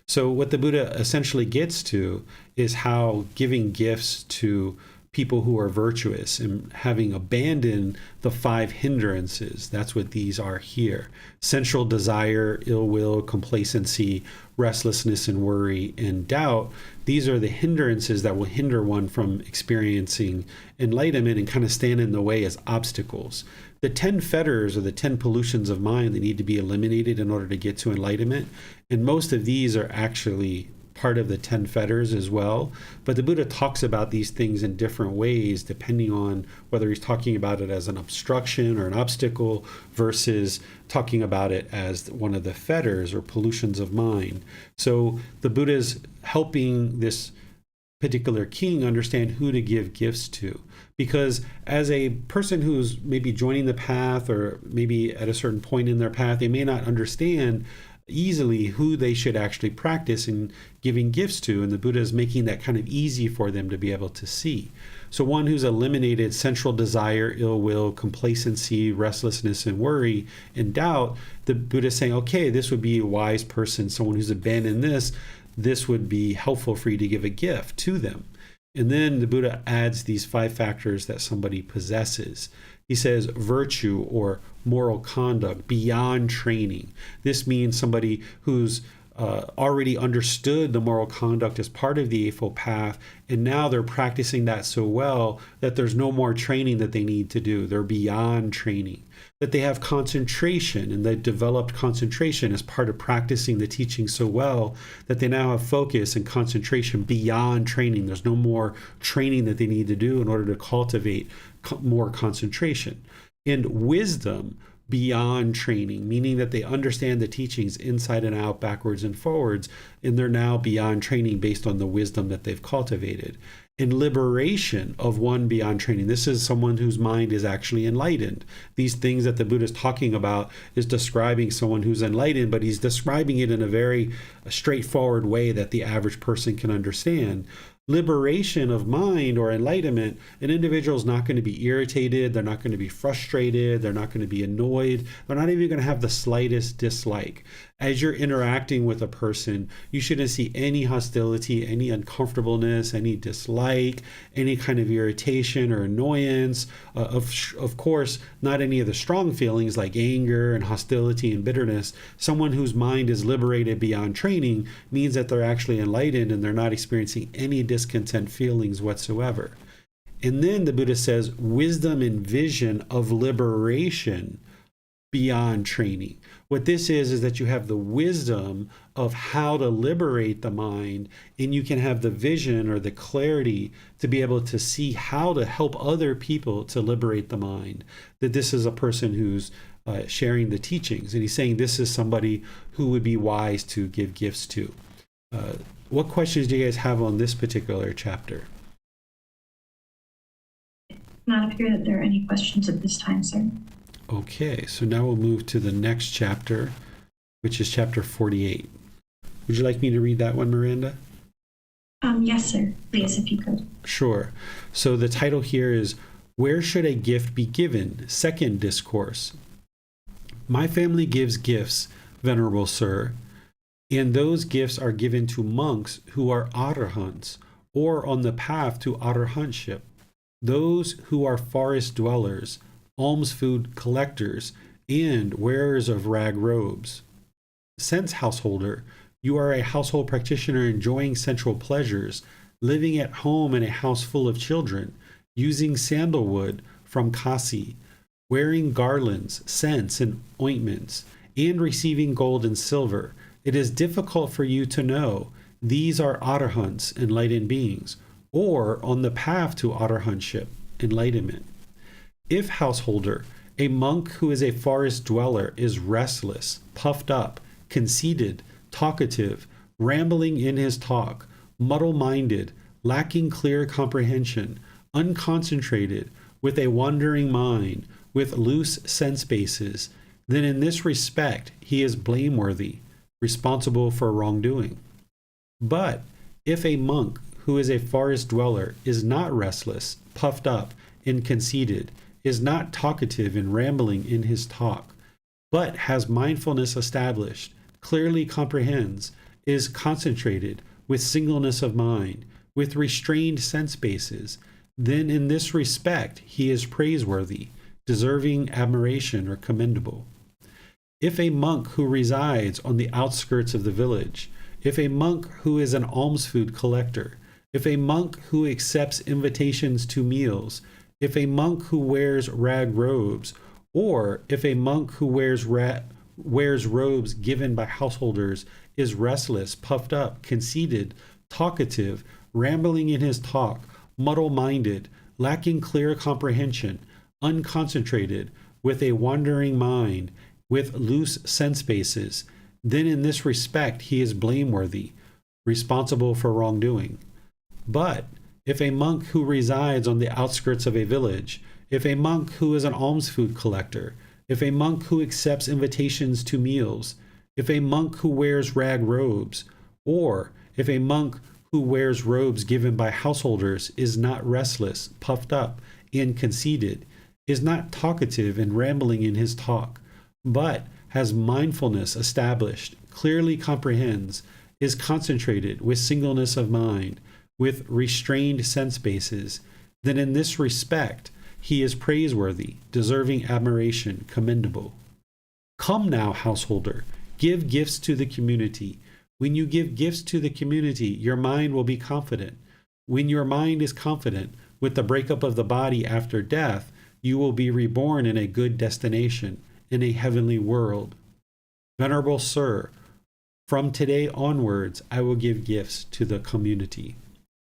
S1: So what the Buddha essentially gets to is how giving gifts to people who are virtuous and having abandoned the 5 hindrances, that's what these are here: sensual desire, ill will, complacency, restlessness and worry, and doubt. These are the hindrances that will hinder one from experiencing enlightenment and kind of stand in the way as obstacles. The 10 fetters or the 10 pollutions of mind that need to be eliminated in order to get to enlightenment, and most of these are actually part of the 10 fetters as well. But the Buddha talks about these things in different ways depending on whether he's talking about it as an obstruction or an obstacle versus talking about it as one of the fetters or pollutions of mind. So the Buddha's helping this particular king understand who to give gifts to. Because as a person who's maybe joining the path or maybe at a certain point in their path, they may not understand easily who they should actually practice in giving gifts to, and the Buddha is making that kind of easy for them to be able to see. So one who's eliminated sensual desire, ill will, complacency, restlessness and worry and doubt, the Buddha is saying, okay, this would be a wise person, someone who's abandoned this would be helpful for you to give a gift to them. And then the Buddha adds these 5 factors that somebody possesses. He says virtue or moral conduct beyond training. This means somebody who's already understood the moral conduct as part of the Eightfold Path, and now they're practicing that so well that there's no more training that they need to do. They're beyond training. That they have concentration, and they've developed concentration as part of practicing the teaching so well that they now have focus and concentration beyond training. There's no more training that they need to do in order to cultivate more concentration. And wisdom beyond training, meaning that they understand the teachings inside and out, backwards and forwards, and they're now beyond training based on the wisdom that they've cultivated. And liberation of one beyond training. This is someone whose mind is actually enlightened. These things that the Buddha is talking about is describing someone who's enlightened, but he's describing it in a very straightforward way that the average person can understand. Liberation of mind or enlightenment, an individual is not going to be irritated, they're not going to be frustrated, they're not going to be annoyed, they're not even going to have the slightest dislike. As you're interacting with a person, you shouldn't see any hostility, any uncomfortableness, any dislike, any kind of irritation or annoyance. Of course, not any of the strong feelings like anger and hostility and bitterness. Someone whose mind is liberated beyond training means that they're actually enlightened and they're not experiencing any discontent feelings whatsoever. And then the Buddha says wisdom and vision of liberation beyond training. What this is that you have the wisdom of how to liberate the mind, and you can have the vision or the clarity to be able to see how to help other people to liberate the mind. That this is a person who's sharing the teachings, and he's saying this is somebody who would be wise to give gifts to. What questions do you guys have on this particular chapter?
S2: Not appear that there are any questions at this time, sir.
S1: Okay, so now we'll move to the next chapter, which is chapter 48. Would you like me to read that one, Miranda?
S2: Yes, sir. Please, if you could.
S1: Sure. So the title here is, Where Should a Gift Be Given? Second Discourse. My family gives gifts, Venerable Sir, and those gifts are given to monks who are arahants, or on the path to arahantship. those who are forest dwellers, alms food collectors, and wearers of rag robes. Sense householder, you are a household practitioner enjoying sensual pleasures, living at home in a house full of children, using sandalwood from Kasi, wearing garlands, scents, and ointments, and receiving gold and silver. It is difficult for you to know. These are Arahants, enlightened beings, or on the path to Arahantship, enlightenment. If householder, a monk who is a forest dweller is restless, puffed up, conceited, talkative, rambling in his talk, muddle-minded, lacking clear comprehension, unconcentrated, with a wandering mind, with loose sense bases, then in this respect he is blameworthy, responsible for wrongdoing. But if a monk who is a forest dweller is not restless, puffed up, and conceited, is not talkative and rambling in his talk, but has mindfulness established, clearly comprehends, is concentrated, with singleness of mind, with restrained sense bases, then in this respect he is praiseworthy, deserving admiration or commendable. If a monk who resides on the outskirts of the village, if a monk who is an alms food collector, if a monk who accepts invitations to meals, if a monk who wears rag robes, or if a monk who wears robes given by householders is restless, puffed up, conceited, talkative, rambling in his talk, muddle-minded, lacking clear comprehension, unconcentrated, with a wandering mind, with loose sense bases, then in this respect he is blameworthy, responsible for wrongdoing. But if a monk who resides on the outskirts of a village, if a monk who is an alms food collector, if a monk who accepts invitations to meals, if a monk who wears rag robes, or if a monk who wears robes given by householders is not restless, puffed up, and conceited, is not talkative and rambling in his talk, but has mindfulness established, clearly comprehends, is concentrated with singleness of mind, with restrained sense bases, then in this respect he is praiseworthy, deserving admiration, commendable. Come now, householder, give gifts to the community. When you give gifts to the community, your mind will be confident. When your mind is confident, with the breakup of the body after death, you will be reborn in a good destination, in a heavenly world. Venerable Sir, from today onwards, I will give gifts to the community.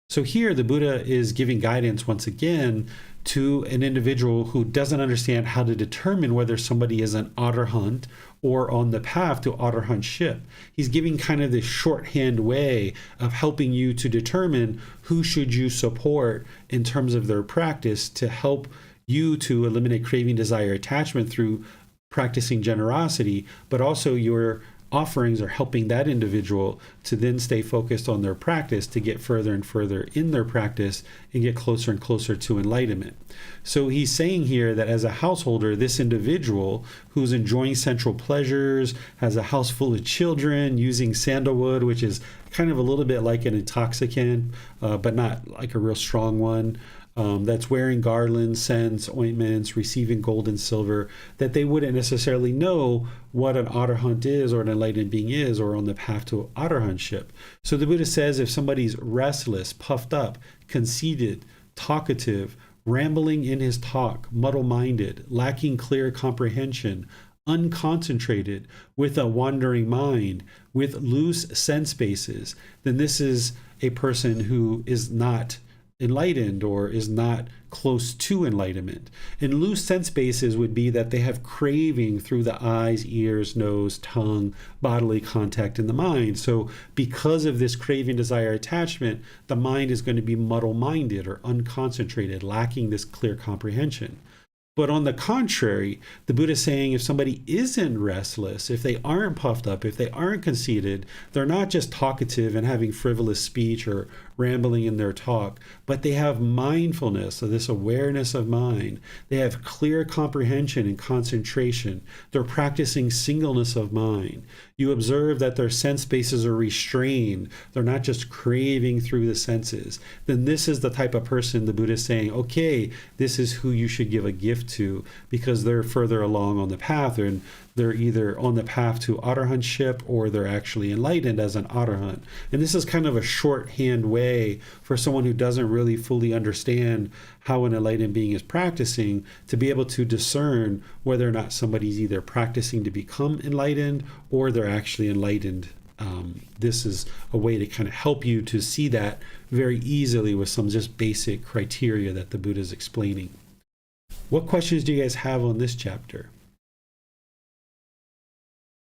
S1: So here the Buddha is giving guidance once again to an individual who doesn't understand how to determine whether somebody is an Arahant or on the path to Arahantship. He's giving kind of this shorthand way of helping you to determine who should you support in terms of their practice to help you to eliminate craving, desire, attachment through practicing generosity, but also your offerings are helping that individual to then stay focused on their practice to get further and further in their practice and get closer and closer to enlightenment. So he's saying here that as a householder, this individual who's enjoying sensual pleasures, has a house full of children, using sandalwood, which is kind of a little bit like an intoxicant, but not like a real strong one, that's wearing garlands, scents, ointments, receiving gold and silver, that they wouldn't necessarily know what an Arahant is or an enlightened being is or on the path to Arahantship. So the Buddha says if somebody's restless, puffed up, conceited, talkative, rambling in his talk, muddle-minded, lacking clear comprehension, unconcentrated, with a wandering mind, with loose sense bases, then this is a person who is not enlightened or is not close to enlightenment. And loose sense bases would be that they have craving through the eyes, ears, nose, tongue, bodily contact in the mind. So because of this craving, desire, attachment, the mind is going to be muddle-minded or unconcentrated, lacking this clear comprehension. But on the contrary, the Buddha is saying if somebody isn't restless, if they aren't puffed up, if they aren't conceited, they're not just talkative and having frivolous speech or rambling in their talk, but they have mindfulness, so this awareness of mind. They have clear comprehension and concentration. They're practicing singleness of mind. You observe that their sense bases are restrained. They're not just craving through the senses. Then this is the type of person the Buddha is saying, okay, this is who you should give a gift to, because they're further along on the path, and they're either on the path to arahantship or they're actually enlightened as an arahant. And this is kind of a shorthand way for someone who doesn't really fully understand how an enlightened being is practicing to be able to discern whether or not somebody's either practicing to become enlightened or they're actually enlightened. This is a way to kind of help you to see that very easily with some just basic criteria that the Buddha is explaining. What questions do you guys have on this chapter?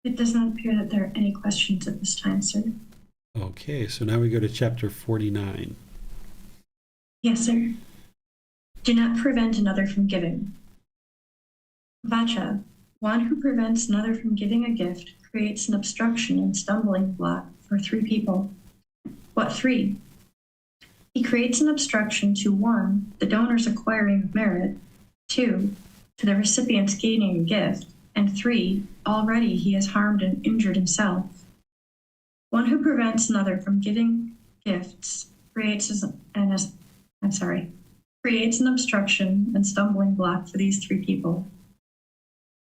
S2: It does not appear that there are any questions at this time, sir.
S1: Okay, so now we go to chapter 49.
S2: Yes, sir. Do not prevent another from giving. Vacha, one who prevents another from giving a gift creates an obstruction and stumbling block for 3 people. What 3? He creates an obstruction to 1, the donor's acquiring of merit, 2, to the recipient's gaining a gift, and 3, already he has harmed and injured himself. One who prevents another from giving gifts creates an obstruction and stumbling block for these 3 people.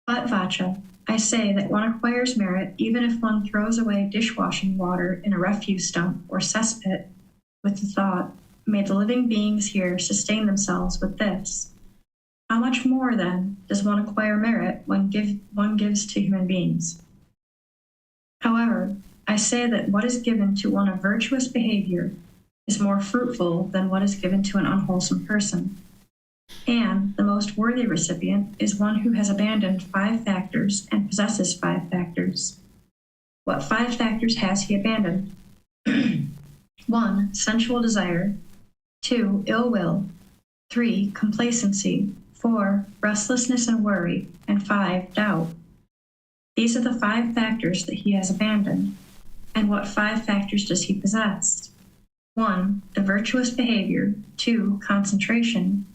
S2: But Vacha, I say that one acquires merit even if one throws away dishwashing water in a refuse dump or cesspit with the thought, may the living beings here sustain themselves with this. How much more, then, does one acquire merit when one gives to human beings? However, I say that what is given to one of virtuous behavior is more fruitful than what is given to an unwholesome person. And the most worthy recipient is one who has abandoned 5 factors and possesses 5 factors. What 5 factors has he abandoned? 1, sensual desire. 2, ill will. 3, complacency. 4, restlessness and worry. And 5, doubt. These are the 5 factors that he has abandoned. And what 5 factors does he possess? 1, the virtuous behavior. 2, concentration.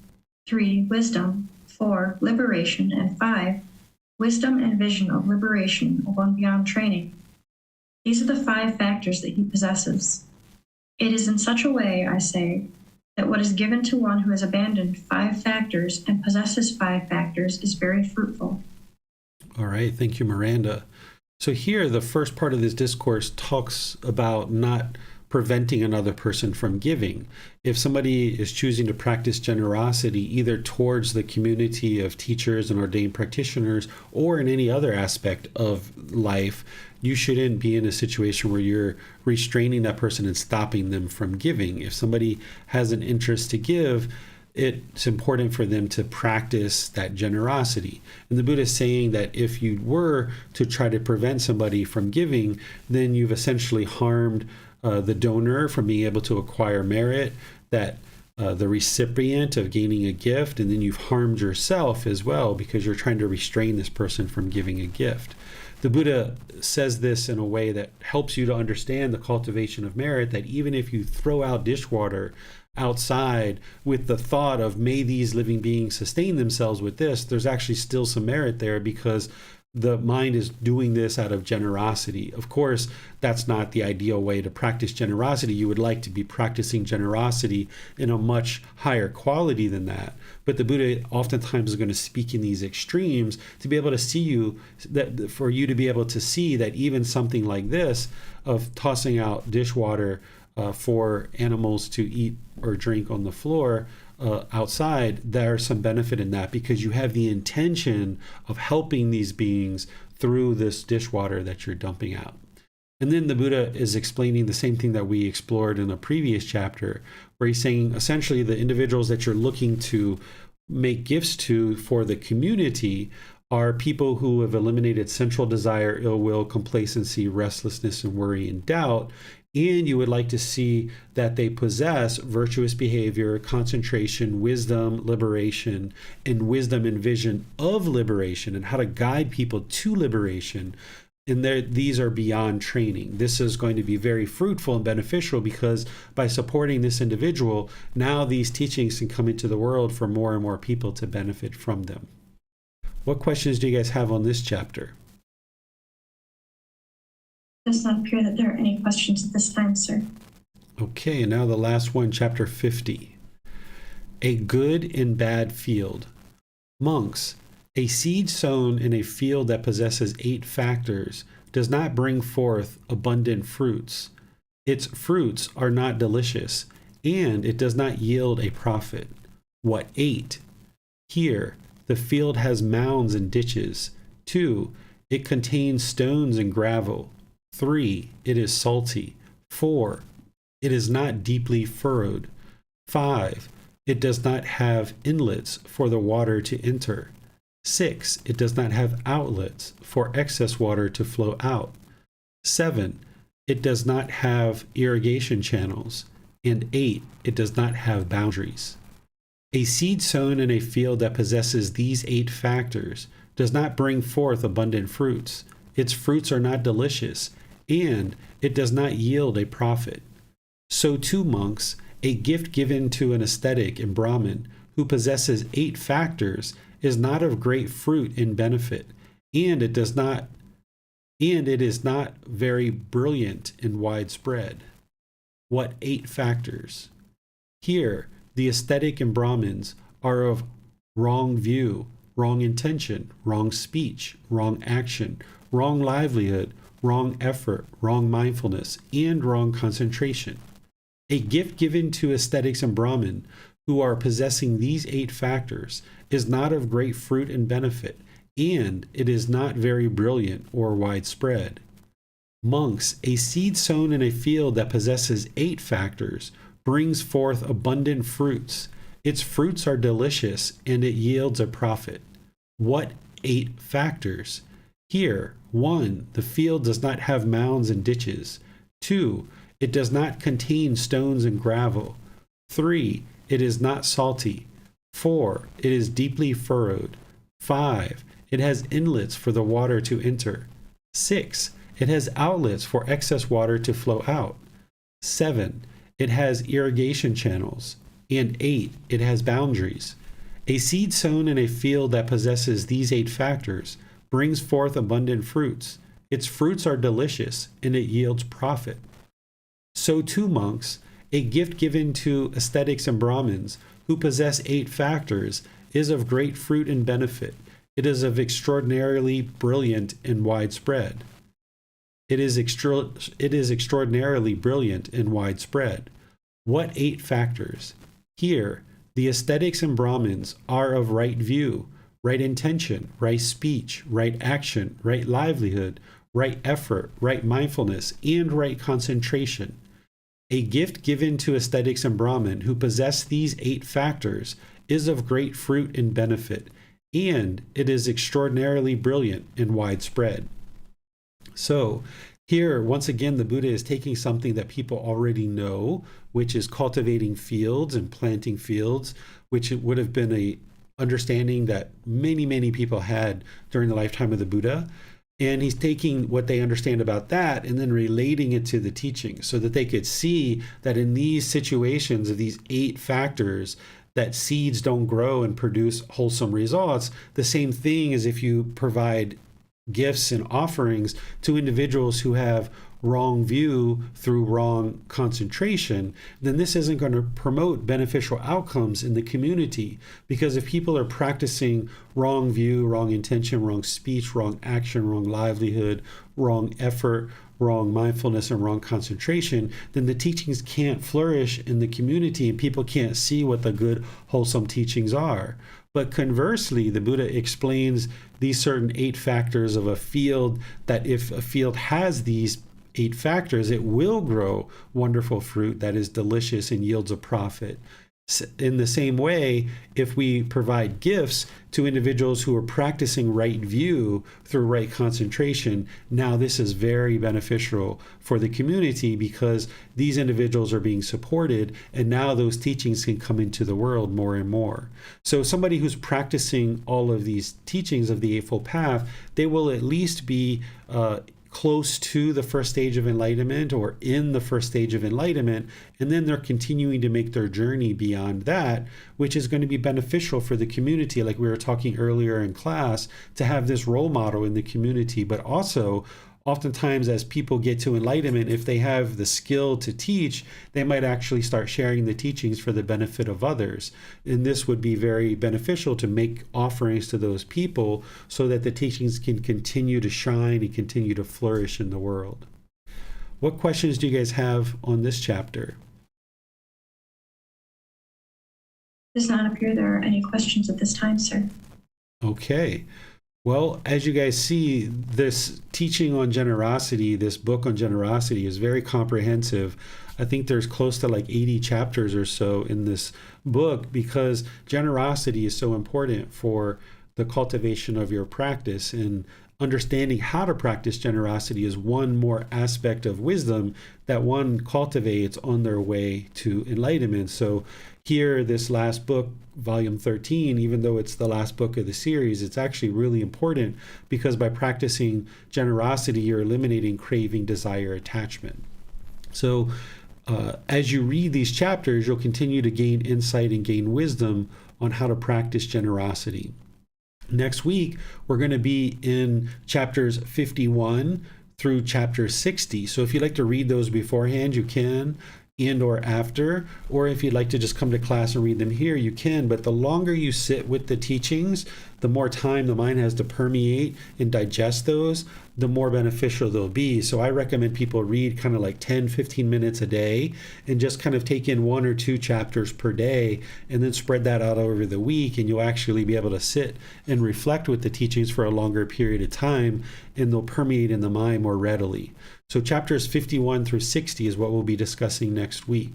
S2: 3, wisdom. 4, liberation. And 5, wisdom and vision of liberation of one beyond training. These are the 5 factors that he possesses. It is in such a way, I say, that what is given to one who has abandoned 5 factors and possesses 5 factors is very fruitful.
S1: All right, thank you, Miranda. So here, the first part of this discourse talks about not preventing another person from giving. If somebody is choosing to practice generosity, either towards the community of teachers and ordained practitioners or in any other aspect of life, you shouldn't be in a situation where you're restraining that person and stopping them from giving. If somebody has an interest to give, it's important for them to practice that generosity. And the Buddha is saying that if you were to try to prevent somebody from giving, then you've essentially harmed the donor from being able to acquire merit, that the recipient of gaining a gift, and then you've harmed yourself as well because you're trying to restrain this person from giving a gift. The Buddha says this in a way that helps you to understand the cultivation of merit, that even if you throw out dishwater outside with the thought of may these living beings sustain themselves with this, there's actually still some merit there because the mind is doing this out of generosity. Of course, that's not the ideal way to practice generosity. You would like to be practicing generosity in a much higher quality than that. But the Buddha oftentimes is going to speak in these extremes to be able to see you, that for you to be able to see that even something like this of tossing out dishwater for animals to eat or drink on the floor outside, there's some benefit in that because you have the intention of helping these beings through this dishwater that you're dumping out. And then the Buddha is explaining the same thing that we explored in a previous chapter, where he's saying essentially the individuals that you're looking to make gifts to for the community are people who have eliminated sensual desire, ill will, complacency, restlessness, and worry and doubt. And you would like to see that they possess virtuous behavior, concentration, wisdom, liberation, and wisdom and vision of liberation and how to guide people to liberation. And these are beyond training. This is going to be very fruitful and beneficial because by supporting this individual, now these teachings can come into the world for more and more people to benefit from them. What questions do you guys have on this chapter?
S2: It does not appear that there are any questions at this time, sir.
S1: Okay, and now the last one, chapter 50. A good and bad field. Monks, a seed sown in a field that possesses 8 factors does not bring forth abundant fruits. Its fruits are not delicious, and it does not yield a profit. What 8? Here, the field has mounds and ditches. 2, it contains stones and gravel. 3, it is salty. 4, it is not deeply furrowed. 5, it does not have inlets for the water to enter. 6, it does not have outlets for excess water to flow out. 7, it does not have irrigation channels. And 8, it does not have boundaries. A seed sown in a field that possesses these 8 factors does not bring forth abundant fruits. Its fruits are not delicious, and it does not yield a profit. So too, monks, a gift given to an ascetic and Brahmin who possesses 8 factors is not of great fruit and benefit, and it is not very brilliant and widespread. What 8 factors? Here, the ascetic and Brahmins are of wrong view, wrong intention, wrong speech, wrong action, wrong livelihood, wrong effort, wrong mindfulness, and wrong concentration. A gift given to ascetics and Brahmin who are possessing these 8 factors is not of great fruit and benefit, and it is not very brilliant or widespread. Monks, a seed sown in a field that possesses 8 factors brings forth abundant fruits. Its fruits are delicious, and it yields a profit. What 8 factors? Here, 1, the field does not have mounds and ditches. 2, it does not contain stones and gravel. 3, it is not salty. 4, it is deeply furrowed. 5, it has inlets for the water to enter. 6, it has outlets for excess water to flow out. 7, it has irrigation channels. And 8, it has boundaries. A seed sown in a field that possesses these 8 factors brings forth abundant fruits. Its fruits are delicious, and it yields profit. So too, monks, a gift given to ascetics and Brahmins who possess 8 factors is of great fruit and benefit. It is of extraordinarily brilliant and widespread. It is extraordinarily brilliant and widespread. What 8 factors? Here, the ascetics and Brahmins are of right view, right intention, right speech, right action, right livelihood, right effort, right mindfulness, and right concentration. A gift given to ascetics and Brahmin who possess these 8 factors is of great fruit and benefit, and it is extraordinarily brilliant and widespread. So, here, once again, the Buddha is taking something that people already know, which is cultivating fields and planting fields, which it would have been a understanding that many, many people had during the lifetime of the Buddha. And he's taking what they understand about that and then relating it to the teaching so that they could see that in these situations of these 8 factors, that seeds don't grow and produce wholesome results. The same thing as if you provide gifts and offerings to individuals who have wrong view through wrong concentration, then this isn't going to promote beneficial outcomes in the community. Because if people are practicing wrong view, wrong intention, wrong speech, wrong action, wrong livelihood, wrong effort, wrong mindfulness, and wrong concentration, then the teachings can't flourish in the community and people can't see what the good, wholesome teachings are. But conversely, the Buddha explains these certain 8 factors of a field, that if a field has these 8 factors, it will grow wonderful fruit that is delicious and yields a profit. In the same way, if we provide gifts to individuals who are practicing right view through right concentration, now this is very beneficial for the community because these individuals are being supported, and now those teachings can come into the world more and more. So somebody who's practicing all of these teachings of the Eightfold Path, they will at least be close to the first stage of enlightenment or in the first stage of enlightenment, and then they're continuing to make their journey beyond that, which is going to be beneficial for the community, like we were talking earlier in class, to have this role model in the community. But also, oftentimes as people get to enlightenment, if they have the skill to teach, they might actually start sharing the teachings for the benefit of others. And this would be very beneficial to make offerings to those people so that the teachings can continue to shine and continue to flourish in the world. What questions do you guys have on this chapter?
S2: Does not appear there are any questions at this time, sir.
S1: Okay. Well, as you guys see, this teaching on generosity, this book on generosity is very comprehensive. I think there's close to like 80 chapters or so in this book because generosity is so important for the cultivation of your practice, and understanding how to practice generosity is one more aspect of wisdom that one cultivates on their way to enlightenment. So here, this last book, volume 13, even though it's the last book of the series, it's actually really important because by practicing generosity, you're eliminating craving, desire, attachment. So as you read these chapters, you'll continue to gain insight and gain wisdom on how to practice generosity. Next week, we're going to be in chapters 51 through chapter 60. So if you'd like to read those beforehand, you can, and or after, or if you'd like to just come to class and read them here, you can. But the longer you sit with the teachings, the more time the mind has to permeate and digest those, the more beneficial they'll be. So I recommend people read kind of like 10, 15 minutes a day and just kind of take in 1 or 2 chapters per day and then spread that out over the week, and you'll actually be able to sit and reflect with the teachings for a longer period of time, and they'll permeate in the mind more readily. So chapters 51 through 60 is what we'll be discussing next week.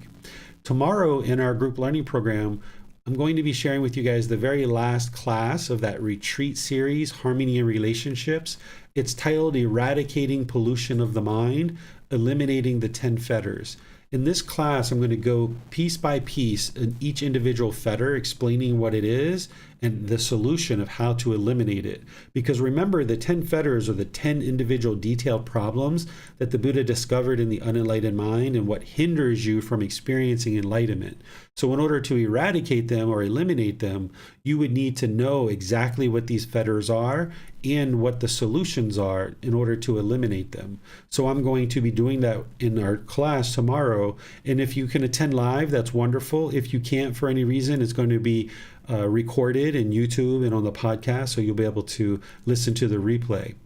S1: Tomorrow in our group learning program, I'm going to be sharing with you guys the very last class of that retreat series, Harmony in Relationships. It's titled Eradicating Pollution of the Mind, Eliminating the 10 Fetters. In this class, I'm going to go piece by piece in each individual fetter, explaining what it is and the solution of how to eliminate it. Because remember, the 10 fetters are the 10 individual detailed problems that the Buddha discovered in the unenlightened mind and what hinders you from experiencing enlightenment. So in order to eradicate them or eliminate them, you would need to know exactly what these fetters are and what the solutions are in order to eliminate them. So I'm going to be doing that in our class tomorrow. And if you can attend live, that's wonderful. If you can't for any reason, it's going to be recorded in YouTube and on the podcast, so you'll be able to listen to the replay.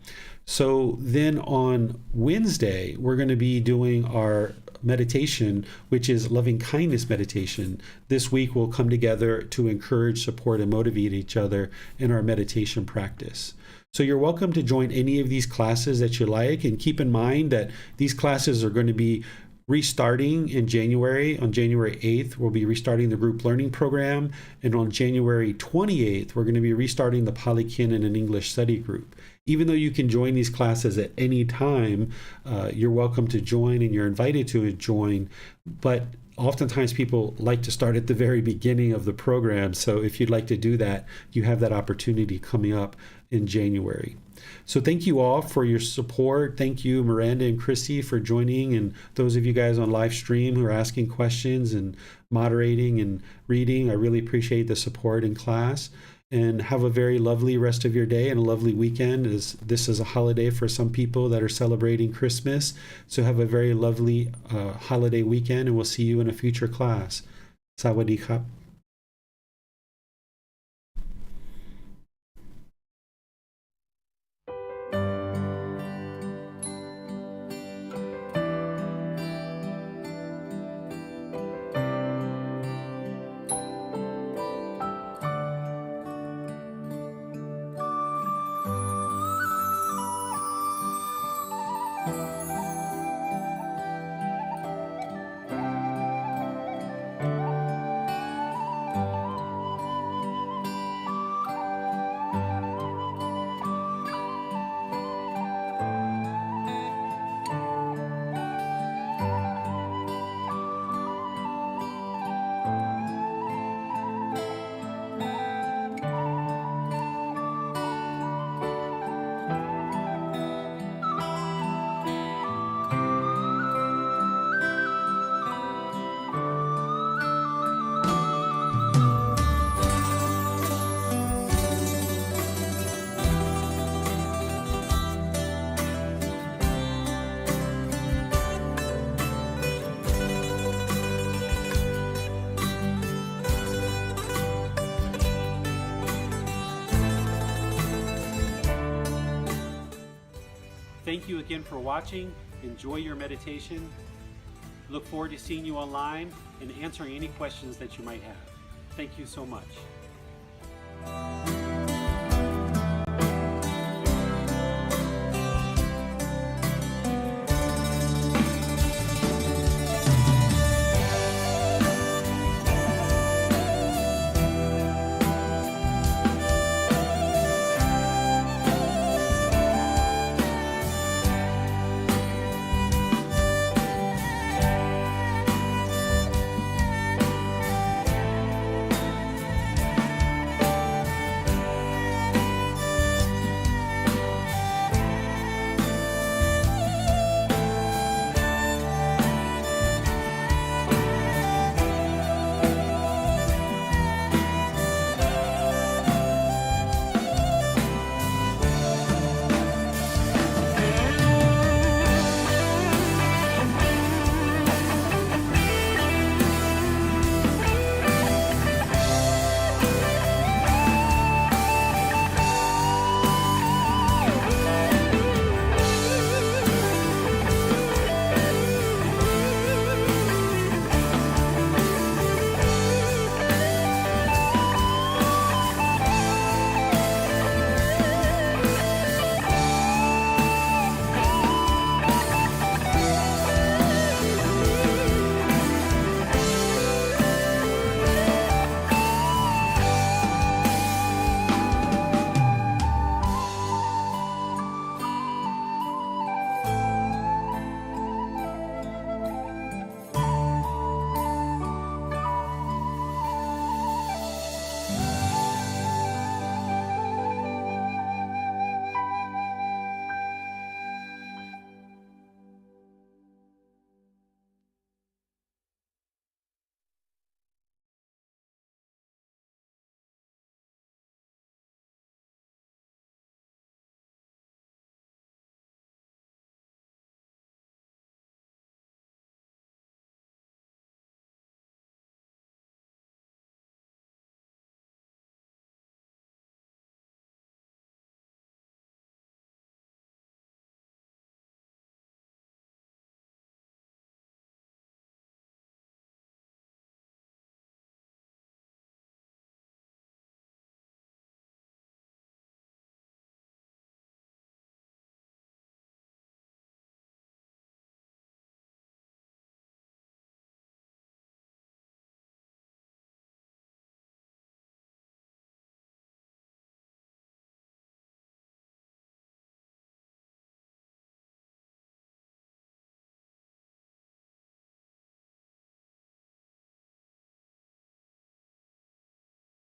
S1: So then on Wednesday, we're going to be doing our meditation, which is loving kindness meditation. This week we'll come together to encourage, support, and motivate each other in our meditation practice. So you're welcome to join any of these classes that you like, and keep in mind that these classes are going to be restarting in January. On January 8th, we'll be restarting the group learning program, and on January 28th, we're going to be restarting the Pali Canon and English study group. Even though you can join these classes at any time, you're welcome to join and you're invited to join, but oftentimes people like to start at the very beginning of the program. So if you'd like to do that, you have that opportunity coming up in January. So thank you all for your support. Thank you, Miranda and Chrissy, for joining, and those of you guys on live stream who are asking questions and moderating and reading. I really appreciate the support in class. And have a very lovely rest of your day and a lovely weekend, as this is a holiday for some people that are celebrating Christmas. So have a very lovely holiday weekend, and we'll see you in a future class. Sawadee krap. Thank you again for watching. Enjoy your meditation. Look forward to seeing you online and answering any questions that you might have. Thank you so much.